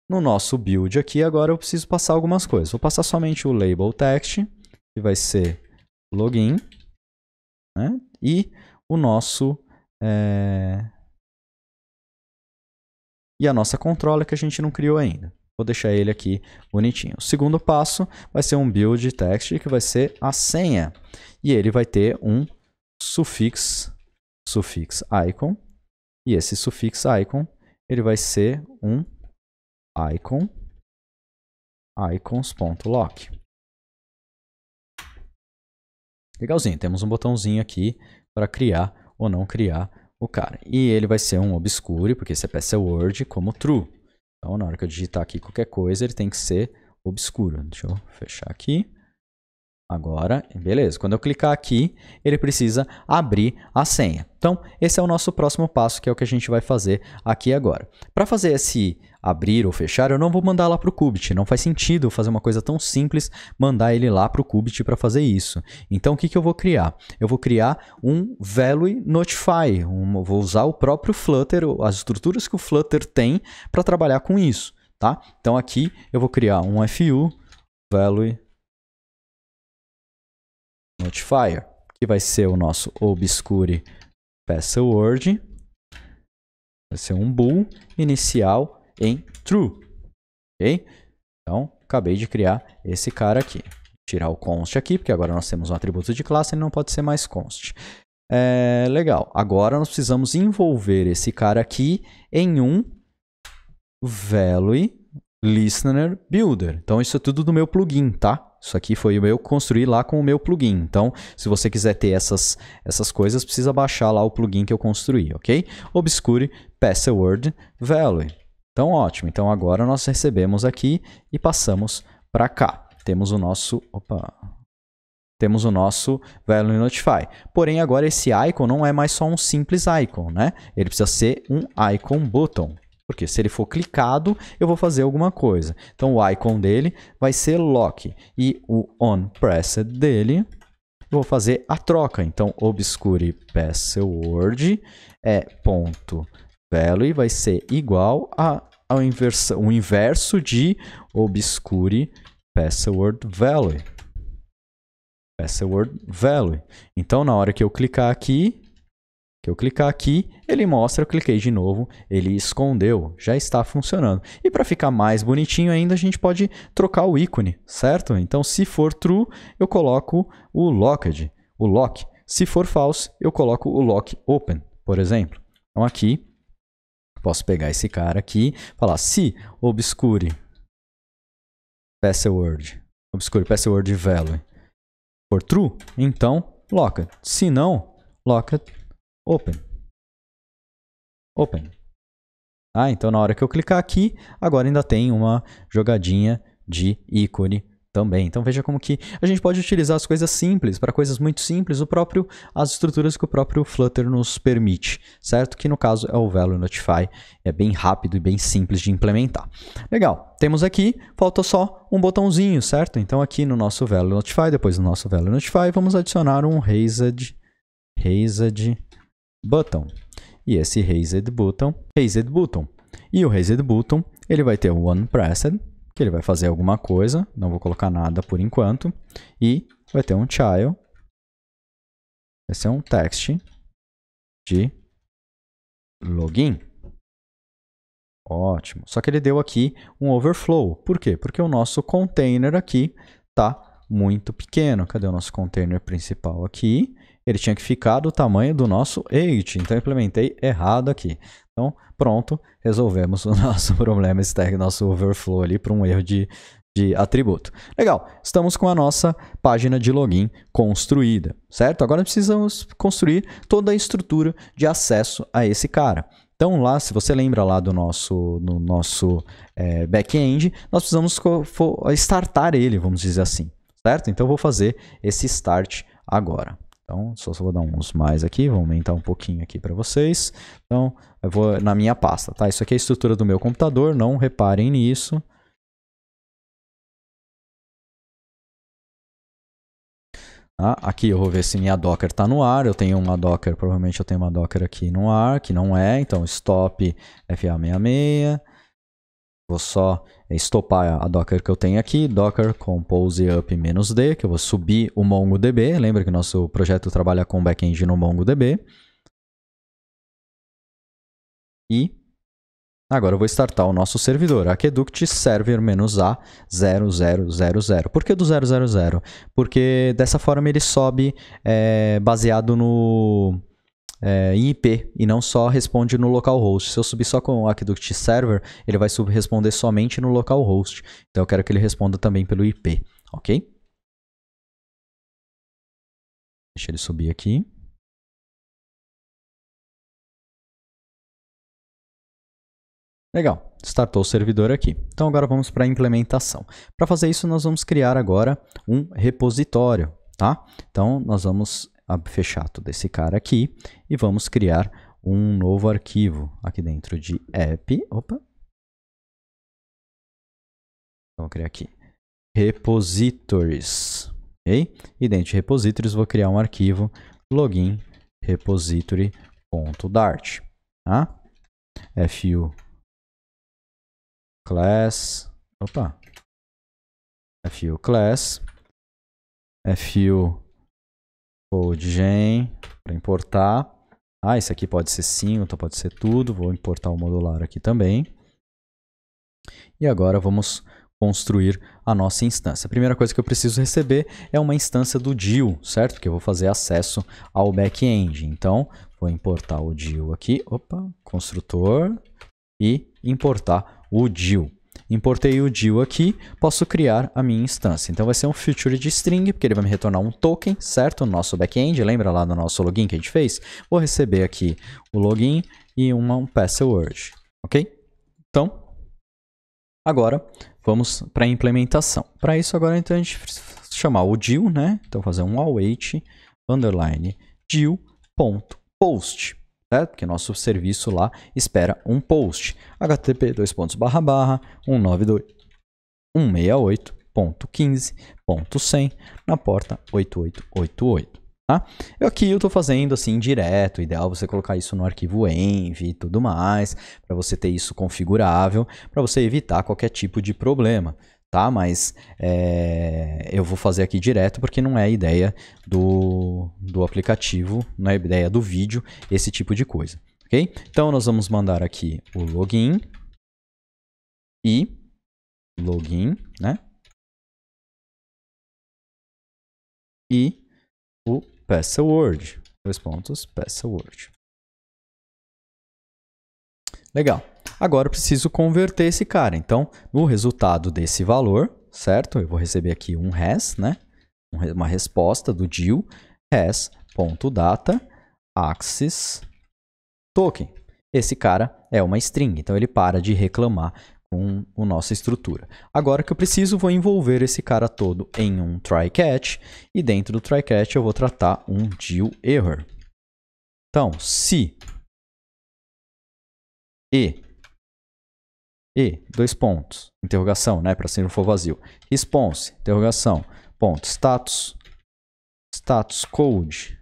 No nosso build aqui, agora eu preciso passar algumas coisas. Vou passar somente o label text, que vai ser login, né? E o nosso... E a nossa controller que a gente não criou ainda. Vou deixar ele aqui bonitinho. O segundo passo vai ser um build text, que vai ser a senha. E ele vai ter um suffix icon. E esse suffix icon, ele vai ser um icons.lock. Legalzinho, temos um botãozinho aqui para criar ou não criar o cara. E ele vai ser um obscure, porque esse é password, como true. Então, na hora que eu digitar aqui qualquer coisa, ele tem que ser obscuro. Deixa eu fechar aqui. Agora, beleza. Quando eu clicar aqui, ele precisa abrir a senha. Então, esse é o nosso próximo passo, que é o que a gente vai fazer aqui agora. Para fazer esse abrir ou fechar, eu não vou mandar lá para o Qubit. Não faz sentido fazer uma coisa tão simples, mandar ele lá para o Qubit para fazer isso. Então, o que eu vou criar? Eu vou criar um Value Notify. Vou usar o próprio Flutter, as estruturas que o Flutter tem para trabalhar com isso. Tá? Então, aqui eu vou criar um FU Value Notifier, que vai ser o nosso obscure password, vai ser um bool inicial em true, ok? Então, acabei de criar esse cara aqui. Tirar o const aqui, porque agora nós temos um atributo de classe, ele não pode ser mais const. Legal, agora nós precisamos envolver esse cara aqui em um value listener builder. Então, isso é tudo do meu plugin, tá? Isso aqui foi o eu construir lá com o meu plugin. Então, se você quiser ter essas coisas, precisa baixar lá o plugin que eu construí, ok? Obscure password value. Então, ótimo. Então, agora nós recebemos aqui e passamos para cá. Temos o nosso... Temos o nosso Value Notify. Porém, agora esse icon não é mais só um simples icon, né? Ele precisa ser um icon button. Porque se ele for clicado, eu vou fazer alguma coisa. Então, o icon dele vai ser lock. E o onPressed dele, eu vou fazer a troca. Então, obscure password ponto value vai ser igual ao inverso de obscure password value. Password value. Então, na hora que eu clicar aqui, ele mostra, eu cliquei de novo, ele escondeu, já está funcionando. E para ficar mais bonitinho ainda, a gente pode trocar o ícone, certo? Então, se for true, eu coloco o locked, o lock. Se for false, eu coloco o lock open, por exemplo. Então, aqui, posso pegar esse cara aqui, falar se obscure password value for true, então locked. Se não, locked open. Então, na hora que eu clicar aqui, agora ainda tem uma jogadinha de ícone também. Então, veja como que a gente pode utilizar as coisas simples para coisas muito simples, as estruturas que o próprio Flutter nos permite, certo? Que no caso é o Value Notify, é bem rápido e bem simples de implementar. Legal, temos aqui, falta só um botãozinho, certo? Então, aqui no nosso Value Notify, depois do nosso Value Notify, vamos adicionar um raised button. E esse raised button. E o raised button, ele vai ter o onPressed, que ele vai fazer alguma coisa, não vou colocar nada por enquanto, e vai ter um child, vai ser um text de login. Ótimo. Só que ele deu aqui um overflow. Por quê? Porque o nosso container aqui está muito pequeno. Cadê o nosso container principal aqui? Ele tinha que ficar do tamanho do nosso age. Então, eu implementei errado aqui. Então, pronto, resolvemos o nosso problema, nosso overflow ali para um erro de atributo. Legal, estamos com a nossa página de login construída, certo? Agora precisamos construir toda a estrutura de acesso a esse cara. Então, lá, se você lembra lá no nosso back-end, nós precisamos startar ele, vamos dizer assim, certo? Então, eu vou fazer esse start agora. Então, só vou dar uns mais aqui, vou aumentar um pouquinho aqui para vocês. Então, eu vou na minha pasta, tá? Isso aqui é a estrutura do meu computador, não reparem nisso. Aqui eu vou ver se minha Docker está no ar. Eu tenho uma Docker, provavelmente eu tenho uma Docker aqui no ar, que não é. Então, stop FA66. Vou só estopar a Docker que eu tenho aqui, Docker compose up -d, que eu vou subir o MongoDB. Lembra que o nosso projeto trabalha com back-end no MongoDB. E agora eu vou startar o nosso servidor, Aqueduct server -a 0000. Por que do 000? Porque dessa forma ele sobe baseado em IP e não só responde no localhost. Se eu subir só com o Aqueduct Server, ele vai responder somente no localhost. Então eu quero que ele responda também pelo IP, ok? Deixa ele subir aqui. Legal, startou o servidor aqui. Então agora vamos para a implementação. Para fazer isso, nós vamos criar agora um repositório, tá? Então nós vamos fechar todo esse cara aqui e vamos criar um novo arquivo aqui dentro de app. Opa! Então vou criar aqui repositories, ok? E dentro de repositories vou criar um arquivo login repository.dart, tá? fu class, fu class, fu codegen para importar. Isso aqui pode ser sim, outro pode ser tudo. Vou importar o modular aqui também. E agora vamos construir a nossa instância. A primeira coisa que eu preciso receber é uma instância do DIL, certo? Porque eu vou fazer acesso ao back-end. Então, vou importar o DIL aqui, construtor, e importar o DIL. Importei o DIL aqui, posso criar a minha instância. Então vai ser um future de string, porque ele vai me retornar um token, certo? No nosso back-end, lembra lá do nosso login que a gente fez? Vou receber aqui o login e um password, ok? Então, agora vamos para a implementação. Para isso agora então a gente chamar o DIL, né? Então fazer um await underline DIL.post. Certo? Porque nosso serviço lá espera um post. http://192.168.15.100 na porta 8888. Tá? Aqui eu estou fazendo assim direto. Ideal você colocar isso no arquivo env e tudo mais, para você ter isso configurável, para você evitar qualquer tipo de problema. Tá? Mas eu vou fazer aqui direto porque não é a ideia do aplicativo, não é a ideia do vídeo, esse tipo de coisa, ok? Então, nós vamos mandar aqui o login e login, né? E o password, password. Legal. Agora eu preciso converter esse cara. Então, no resultado desse valor, certo? Eu vou receber aqui um res, né? Uma resposta do DIL, res.data access token. Esse cara é uma string, então ele para de reclamar com a nossa estrutura. Agora que eu preciso, vou envolver esse cara todo em um try-catch, e dentro do try-catch eu vou tratar um DIL error. Então, se dois pontos, interrogação, né, para se não for vazio, response, interrogação, ponto, status code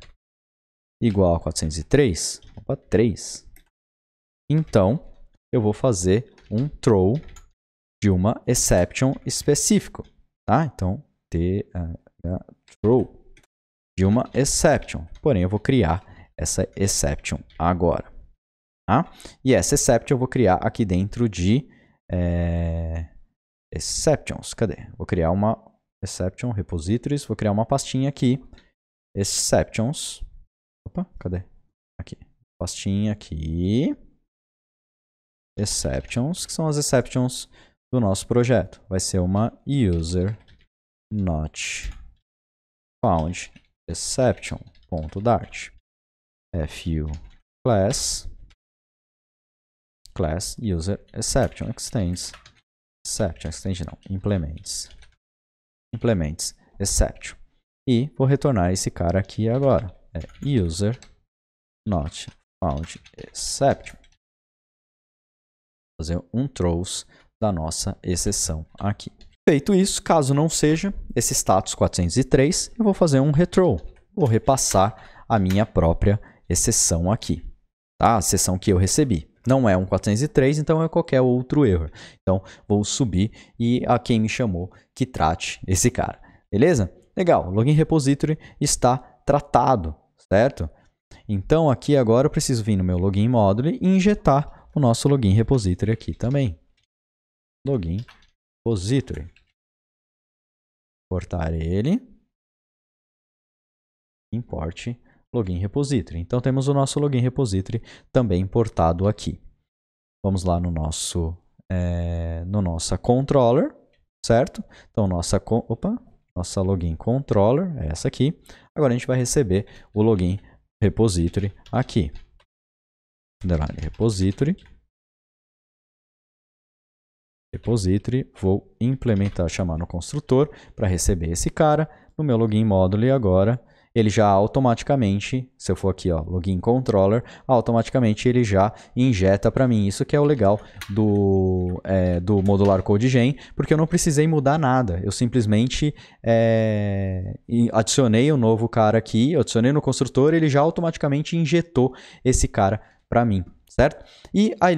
igual a 403, 3. Então, eu vou fazer um throw de uma exception específico, tá? Então, throw de uma exception, porém eu vou criar essa exception agora, tá? E essa exception eu vou criar aqui dentro de exceptions, cadê? Vou criar uma exception repositories, vou criar uma pastinha aqui, exceptions, cadê? Aqui, pastinha aqui, exceptions, que são as exceptions do nosso projeto. Vai ser uma user not found exception.dart fu class user exception implements exception, e vou retornar esse cara aqui agora, user not found exception, fazer um throws da nossa exceção aqui. Feito isso, caso não seja esse status 403, eu vou fazer um rethrow, vou repassar a minha própria exceção aqui, tá? A exceção que eu recebi. Não é um 403, então é qualquer outro erro. Então, vou subir e a quem me chamou que trate esse cara. Beleza? Legal. O login repository está tratado, certo? Então, aqui agora eu preciso vir no meu login module e injetar o nosso login repository aqui também. Login repository. Importar ele. Importe login repository. Então, temos o nosso login repository também importado aqui. Vamos lá no nossa controller, certo? Então, nossa login controller é essa aqui. Agora, a gente vai receber o login repository aqui. Underline repository. repository, vou implementar, chamar no construtor para receber esse cara no meu login módulo e agora ele já automaticamente, se eu for aqui, ó, login controller, automaticamente ele já injeta para mim. Isso que é o legal do Modular Code Gen, porque eu não precisei mudar nada. Eu simplesmente adicionei um novo cara aqui, eu adicionei no construtor, ele já automaticamente injetou esse cara para mim, certo? E aí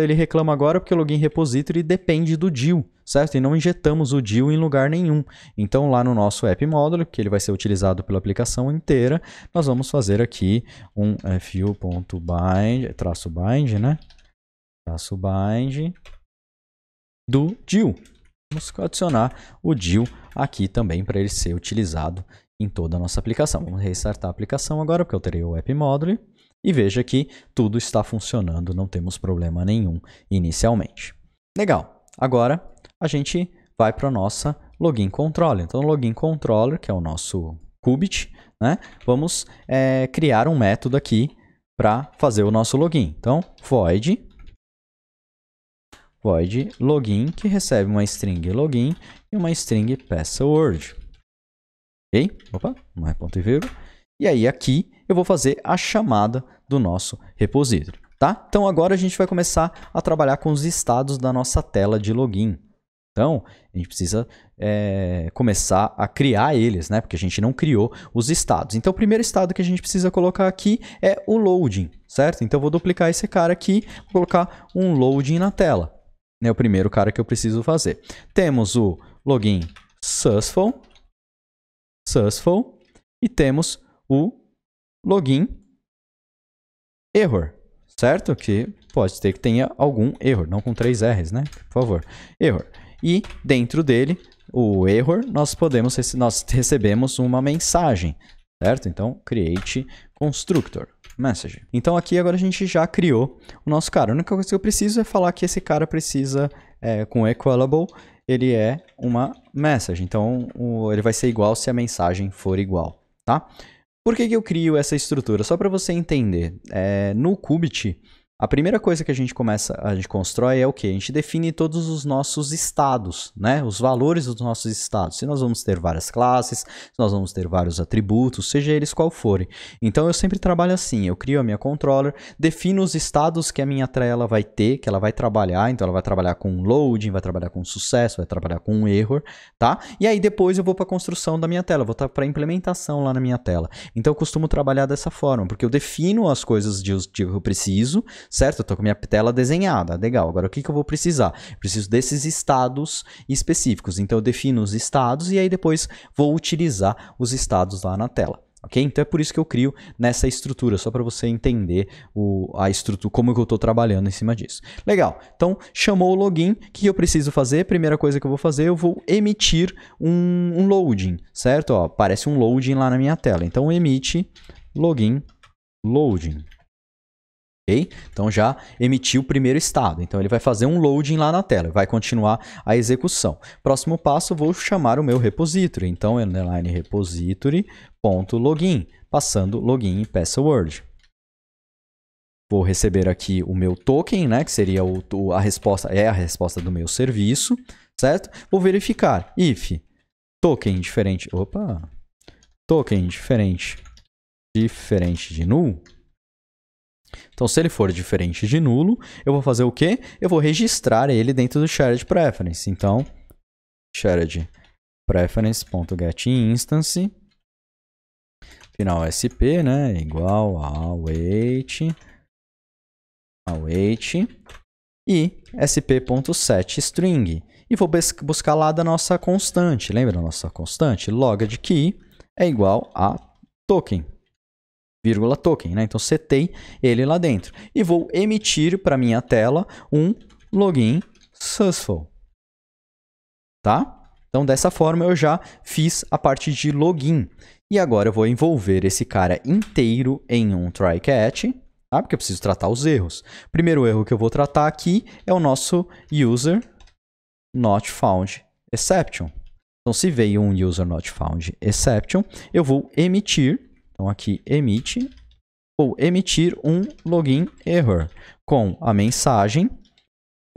ele reclama agora porque o login repository depende do DIL, certo? E não injetamos o DIL em lugar nenhum. Então lá no nosso app módulo, que ele vai ser utilizado pela aplicação inteira, nós vamos fazer aqui um fu.bind, traço bind, né? Traço bind do DIL. Vamos adicionar o DIL aqui também para ele ser utilizado em toda a nossa aplicação. Vamos restartar a aplicação agora, porque eu terei o app módulo. E veja que tudo está funcionando, não temos problema nenhum inicialmente. Legal. Agora a gente vai para a nossa login controller. Então, o login controller, que é o nosso Qubit, né? Vamos criar um método aqui para fazer o nosso login. Então, void login, que recebe uma string login e uma string password. Ok? Opa, não é ponto e vírgula. E aí aqui eu vou fazer a chamada do nosso repository, tá? Então agora a gente vai começar a trabalhar com os estados da nossa tela de login. Então a gente precisa começar a criar eles, né? Porque a gente não criou os estados. Então o primeiro estado que a gente precisa colocar aqui é o loading, certo? Então eu vou duplicar esse cara aqui, vou colocar um loading na tela. É o primeiro cara que eu preciso fazer. Temos o login successful e temos o login error, certo? Que pode ter que tenha algum erro, não com 3 R's, né? Por favor, error. E dentro dele, o error, nós recebemos uma mensagem, certo? Então, create constructor message. Então aqui agora a gente já criou o nosso cara. A única coisa que eu preciso é falar que esse cara precisa, com equalable, ele é uma message. Então, ele vai ser igual se a mensagem for igual, tá? Por que eu crio essa estrutura? Só para você entender. No Qubit, a primeira coisa que a gente constrói é o quê? A gente define todos os nossos estados, né? Os valores dos nossos estados. Se nós vamos ter várias classes, se nós vamos ter vários atributos, seja eles qual forem. Então eu sempre trabalho assim, eu crio a minha controller, defino os estados que a minha tela vai ter, que ela vai trabalhar. Então ela vai trabalhar com loading, vai trabalhar com sucesso, vai trabalhar com error, tá? E aí depois eu vou para a construção da minha tela, vou para a implementação lá na minha tela. Então eu costumo trabalhar dessa forma, porque eu defino as coisas que eu preciso, certo? Eu estou com a minha tela desenhada, legal. Agora, o que eu vou precisar? Eu preciso desses estados específicos. Então, eu defino os estados e aí depois vou utilizar os estados lá na tela. Ok? Então, é por isso que eu crio nessa estrutura, só para você entender a estrutura, como que eu estou trabalhando em cima disso. Legal. Então, chamou o login. O que eu preciso fazer? Primeira coisa que eu vou fazer, eu vou emitir um loading, certo? Ó, aparece um loading lá na minha tela. Então, emite login loading. Okay? Então já emitiu o primeiro estado. Então ele vai fazer um loading lá na tela, vai continuar a execução. Próximo passo, vou chamar o meu repository. Então underline repository.login, passando login e password. Vou receber aqui o meu token, né, que seria a resposta do meu serviço, certo? Vou verificar if token diferente de null. Então, se ele for diferente de nulo, eu vou fazer o quê? Eu vou registrar ele dentro do shared preference. Então, shared preference.getInstance, final SP, né, igual a await e sp.setString. E vou buscar lá da nossa constante. Lembra da nossa constante? Loged_key é igual a token. Vírgula token, né? Então, setei ele lá dentro. E vou emitir para minha tela um login successful. Tá? Então, dessa forma, eu já fiz a parte de login. E agora eu vou envolver esse cara inteiro em um try-catch, tá? Porque eu preciso tratar os erros. O primeiro erro que eu vou tratar aqui é o nosso user not found exception. Então, se veio um user not found exception, eu vou emitir. Então, aqui, emite, ou emitir um login error com a mensagem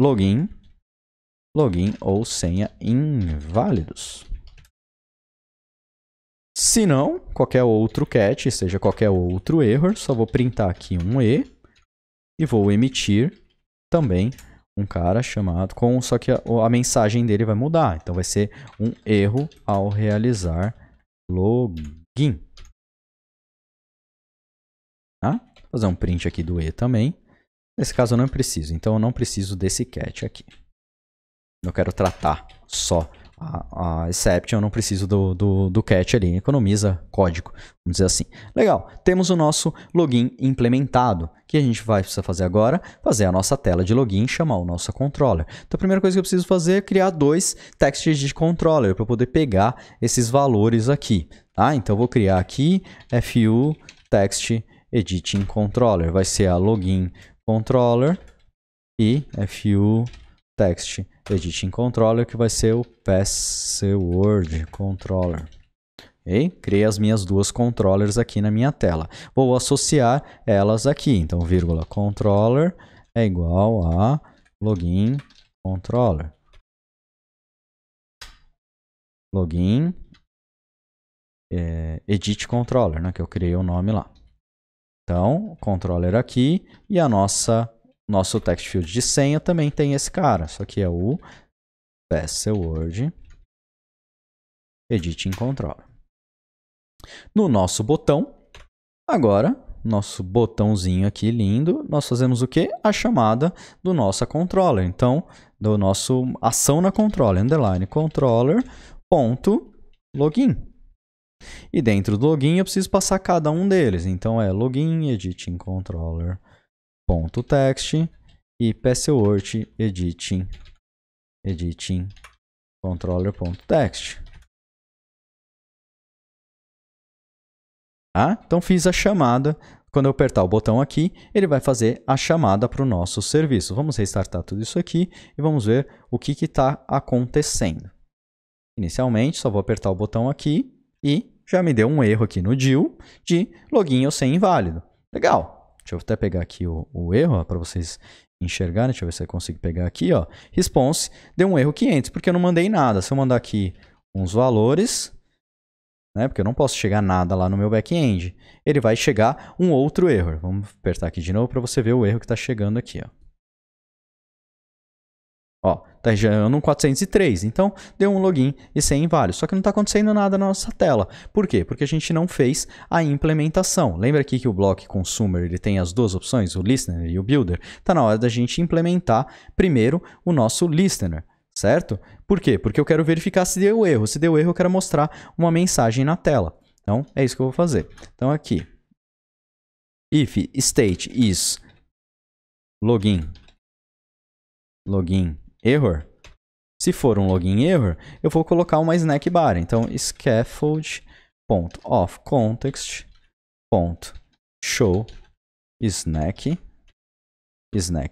login login ou senha inválidos. Se não, qualquer outro catch, seja qualquer outro erro, só vou printar aqui um E e vou emitir também um cara chamado com, só que a mensagem dele vai mudar. Então vai ser um erro ao realizar login. Tá? Vou fazer um print aqui do E também. Nesse caso eu não preciso, então eu não preciso desse catch aqui. Eu quero tratar só a exception, eu não preciso do catch ali, economiza código, vamos dizer assim. Legal, temos o nosso login implementado. O que a gente vai precisar fazer agora? Fazer a nossa tela de login e chamar o nosso controller. Então a primeira coisa que eu preciso fazer é criar dois texts de controller para poder pegar esses valores aqui. Tá? Então eu vou criar aqui fu text editing controller, vai ser a login controller e fu text editing controller, que vai ser o password controller. Okay? Criei as minhas duas controllers aqui na minha tela. Vou associar elas aqui. Então, vírgula controller é igual a login controller. Login edit controller, né, que eu criei o nome lá. Então, controller aqui e a nosso text field de senha também tem esse cara. Isso aqui é o password editing controller. No nosso botão, agora, nosso botãozinho aqui lindo, nós fazemos o quê? A chamada do nosso controller. Então, do nosso ação na controller, underline controller ponto login. E dentro do login eu preciso passar cada um deles. Então é login editing controller ponto text e password editing controller ponto text. Ah, então fiz a chamada. Quando eu apertar o botão aqui, ele vai fazer a chamada para o nosso serviço. Vamos restartar tudo isso aqui e vamos ver o que está acontecendo. Inicialmente, só vou apertar o botão aqui e já me deu um erro aqui no DIL de login ou senha inválido. Legal. Deixa eu até pegar aqui o erro para vocês enxergarem. Deixa eu ver se eu consigo pegar aqui. Ó. Response deu um erro 500, porque eu não mandei nada. Se eu mandar aqui uns valores, né, porque eu não posso chegar nada lá no meu back-end, ele vai chegar um outro erro. Vamos apertar aqui de novo para você ver o erro que está chegando aqui. Ó, tá gerando um 403, então deu um login e senha inválido. Só que não está acontecendo nada na nossa tela. Por quê? Porque a gente não fez a implementação. Lembra aqui que o block consumer ele tem as duas opções, o listener e o builder? Está na hora da gente implementar primeiro o nosso listener, certo? Por quê? Porque eu quero verificar se deu erro. Se deu erro, eu quero mostrar uma mensagem na tela. Então, é isso que eu vou fazer. Então, aqui, if state is login error. Se for um login error, eu vou colocar uma snack bar. Então, scaffold.ofContext.show snack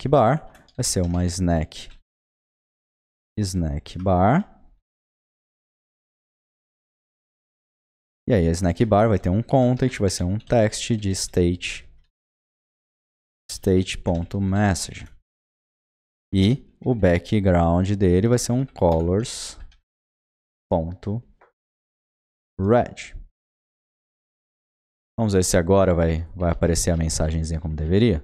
bar vai ser uma snack bar. E aí a snack bar vai ter um context, vai ser um text de state.message. E o background dele vai ser um colors.red. Vamos ver se agora vai aparecer a mensagenzinha como deveria.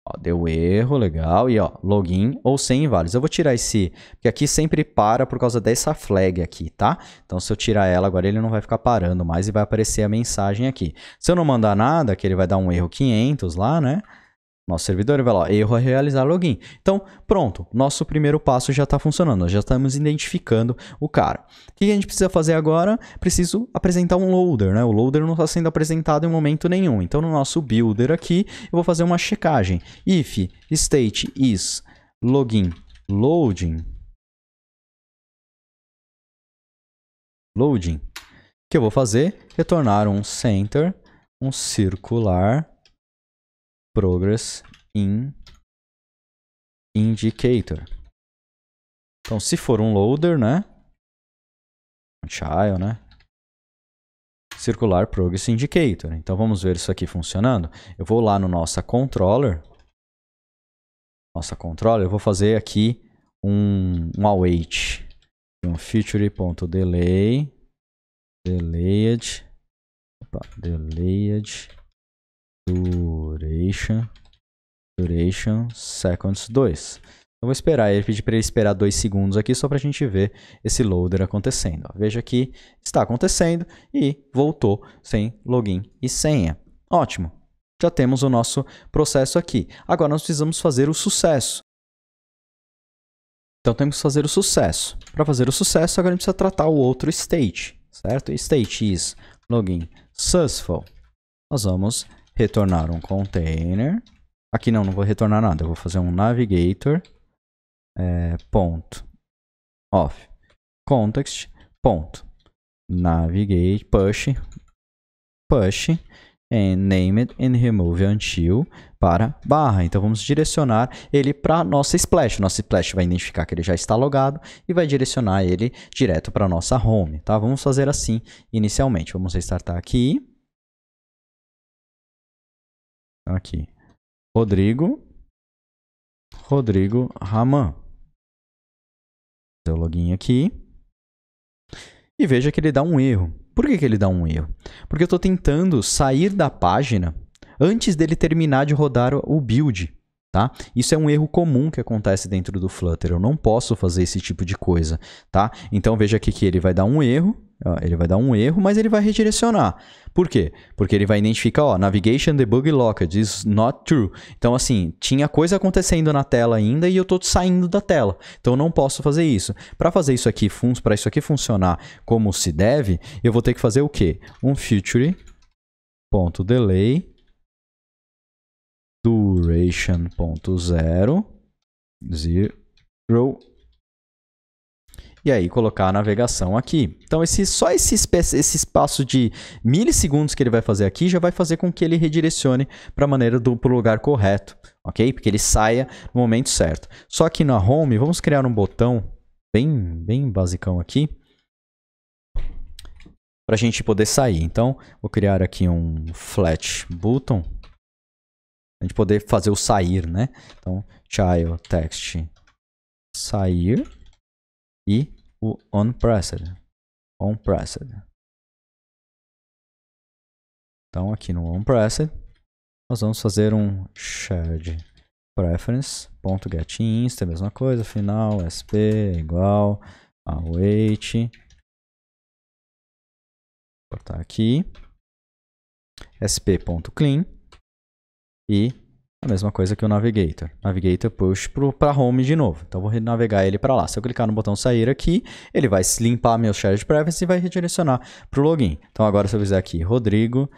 Ó, deu erro, legal. E ó, login ou senha inválidos. Eu vou tirar esse, porque aqui sempre para por causa dessa flag aqui, tá? Então se eu tirar ela agora ele não vai ficar parando mais e vai aparecer a mensagem aqui. Se eu não mandar nada, que ele vai dar um erro 500 lá, né? Nosso servidor vai lá, erro a realizar login. Então, pronto, nosso primeiro passo já está funcionando, nós já estamos identificando o cara. O que a gente precisa fazer agora? Preciso apresentar um loader, né? O loader não está sendo apresentado em momento nenhum. Então, no nosso builder aqui, eu vou fazer uma checagem. If state is login loading. O que eu vou fazer? Retornar um center, um circular progress indicator. Então, se for um loader, né? Um child, né? Circular progress indicator. Então, vamos ver isso aqui funcionando. Eu vou lá no nossa controller. Eu vou fazer aqui um await, um feature.delay, delayed duration seconds 2. Eu vou esperar, ele pedir para ele esperar 2 segundos aqui só para a gente ver esse loader acontecendo. Ó, veja que está acontecendo e voltou sem login e senha. Ótimo, já temos o nosso processo aqui. Agora nós precisamos fazer o sucesso. Então temos que fazer o sucesso. Para fazer o sucesso, agora a gente precisa tratar o outro state, certo? State is login successful. Nós vamos retornar um container. Aqui não vou retornar nada, eu vou fazer um navigator ponto of context ponto navigate push and name it and remove until para barra. Então vamos direcionar ele para nossa splash. Nossa splash vai identificar que ele já está logado e vai direcionar ele direto para nossa home, tá? Vamos fazer assim inicialmente. Vamos restartar aqui. Aqui. Rodrigo Raman. Fazer o login aqui. E veja que ele dá um erro. Por que ele dá um erro? Porque eu estou tentando sair da página antes dele terminar de rodar o build. Tá? Isso é um erro comum que acontece dentro do Flutter. Eu não posso fazer esse tipo de coisa. Tá? Então veja aqui que ele vai dar um erro. Ele vai dar um erro, mas ele vai redirecionar. Por quê? Porque ele vai identificar, ó, navigation debug locked is not true. Então, assim, tinha coisa acontecendo na tela ainda e eu estou saindo da tela. Então, eu não posso fazer isso. Para fazer isso aqui, para isso aqui funcionar como se deve, eu vou ter que fazer o quê? Um feature.delay duration.0 e aí colocar a navegação aqui. Então só esse espaço de milissegundos que ele vai fazer aqui já vai fazer com que ele redirecione para o lugar correto, ok? Porque ele saia no momento certo. Só que na home, vamos criar um botão bem basicão aqui para a gente poder sair. Então vou criar aqui um flat button a gente poder fazer o sair, né? Então child text sair e o onPressed. Então, aqui no onPressed, nós vamos fazer um shared preference.getInst, a mesma coisa, final, sp igual await. Vou cortar aqui. sp.clean e a mesma coisa que o navigator. Navigator push para home de novo. Então, vou navegar ele para lá. Se eu clicar no botão sair aqui, ele vai limpar meu shared preference e vai redirecionar para o login. Então, agora se eu fizer aqui Rodrigo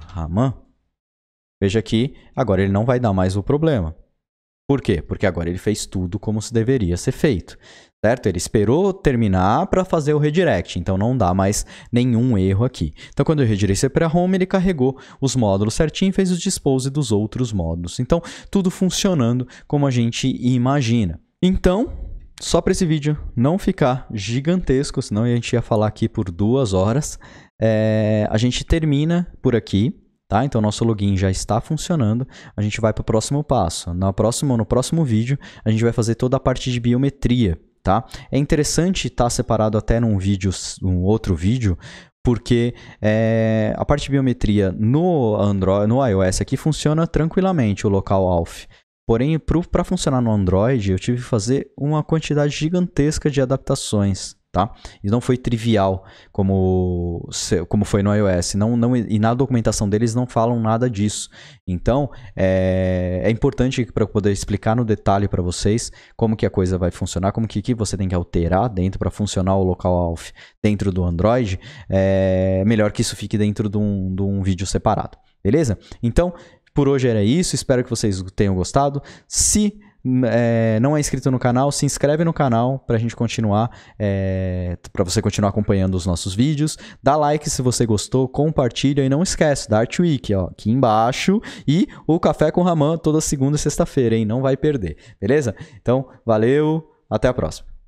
Raman, veja que agora ele não vai dar mais o problema. Por quê? Porque agora ele fez tudo como se deveria ser feito. Certo? Ele esperou terminar para fazer o redirect, então não dá mais nenhum erro aqui. Então, quando eu redirecei para home, ele carregou os módulos certinho e fez o dispose dos outros módulos. Então, tudo funcionando como a gente imagina. Então, só para esse vídeo não ficar gigantesco, senão a gente ia falar aqui por 2 horas, a gente termina por aqui. Tá? Então, nosso login já está funcionando. A gente vai para o próximo passo. No próximo vídeo, a gente vai fazer toda a parte de biometria. Tá? É interessante estar separado até num outro vídeo, porque a parte de biometria no Android, no iOS aqui funciona tranquilamente, o local auth. Porém, para funcionar no Android, eu tive que fazer uma quantidade gigantesca de adaptações. Tá? E não foi trivial como foi no iOS. E na documentação deles não falam nada disso. Então, é importante para eu poder explicar no detalhe para vocês como que a coisa vai funcionar, como que você tem que alterar dentro para funcionar o local auth dentro do Android. É melhor que isso fique dentro de um vídeo separado. Beleza? Então, por hoje era isso. Espero que vocês tenham gostado. Se não é inscrito no canal, se inscreve no canal para a gente continuar, para você continuar acompanhando os nossos vídeos. Dá like se você gostou, compartilha e não esquece, da Art Week, ó, aqui embaixo, e o Café com Raman toda segunda e sexta-feira, hein? Não vai perder, beleza? Então, valeu, até a próxima.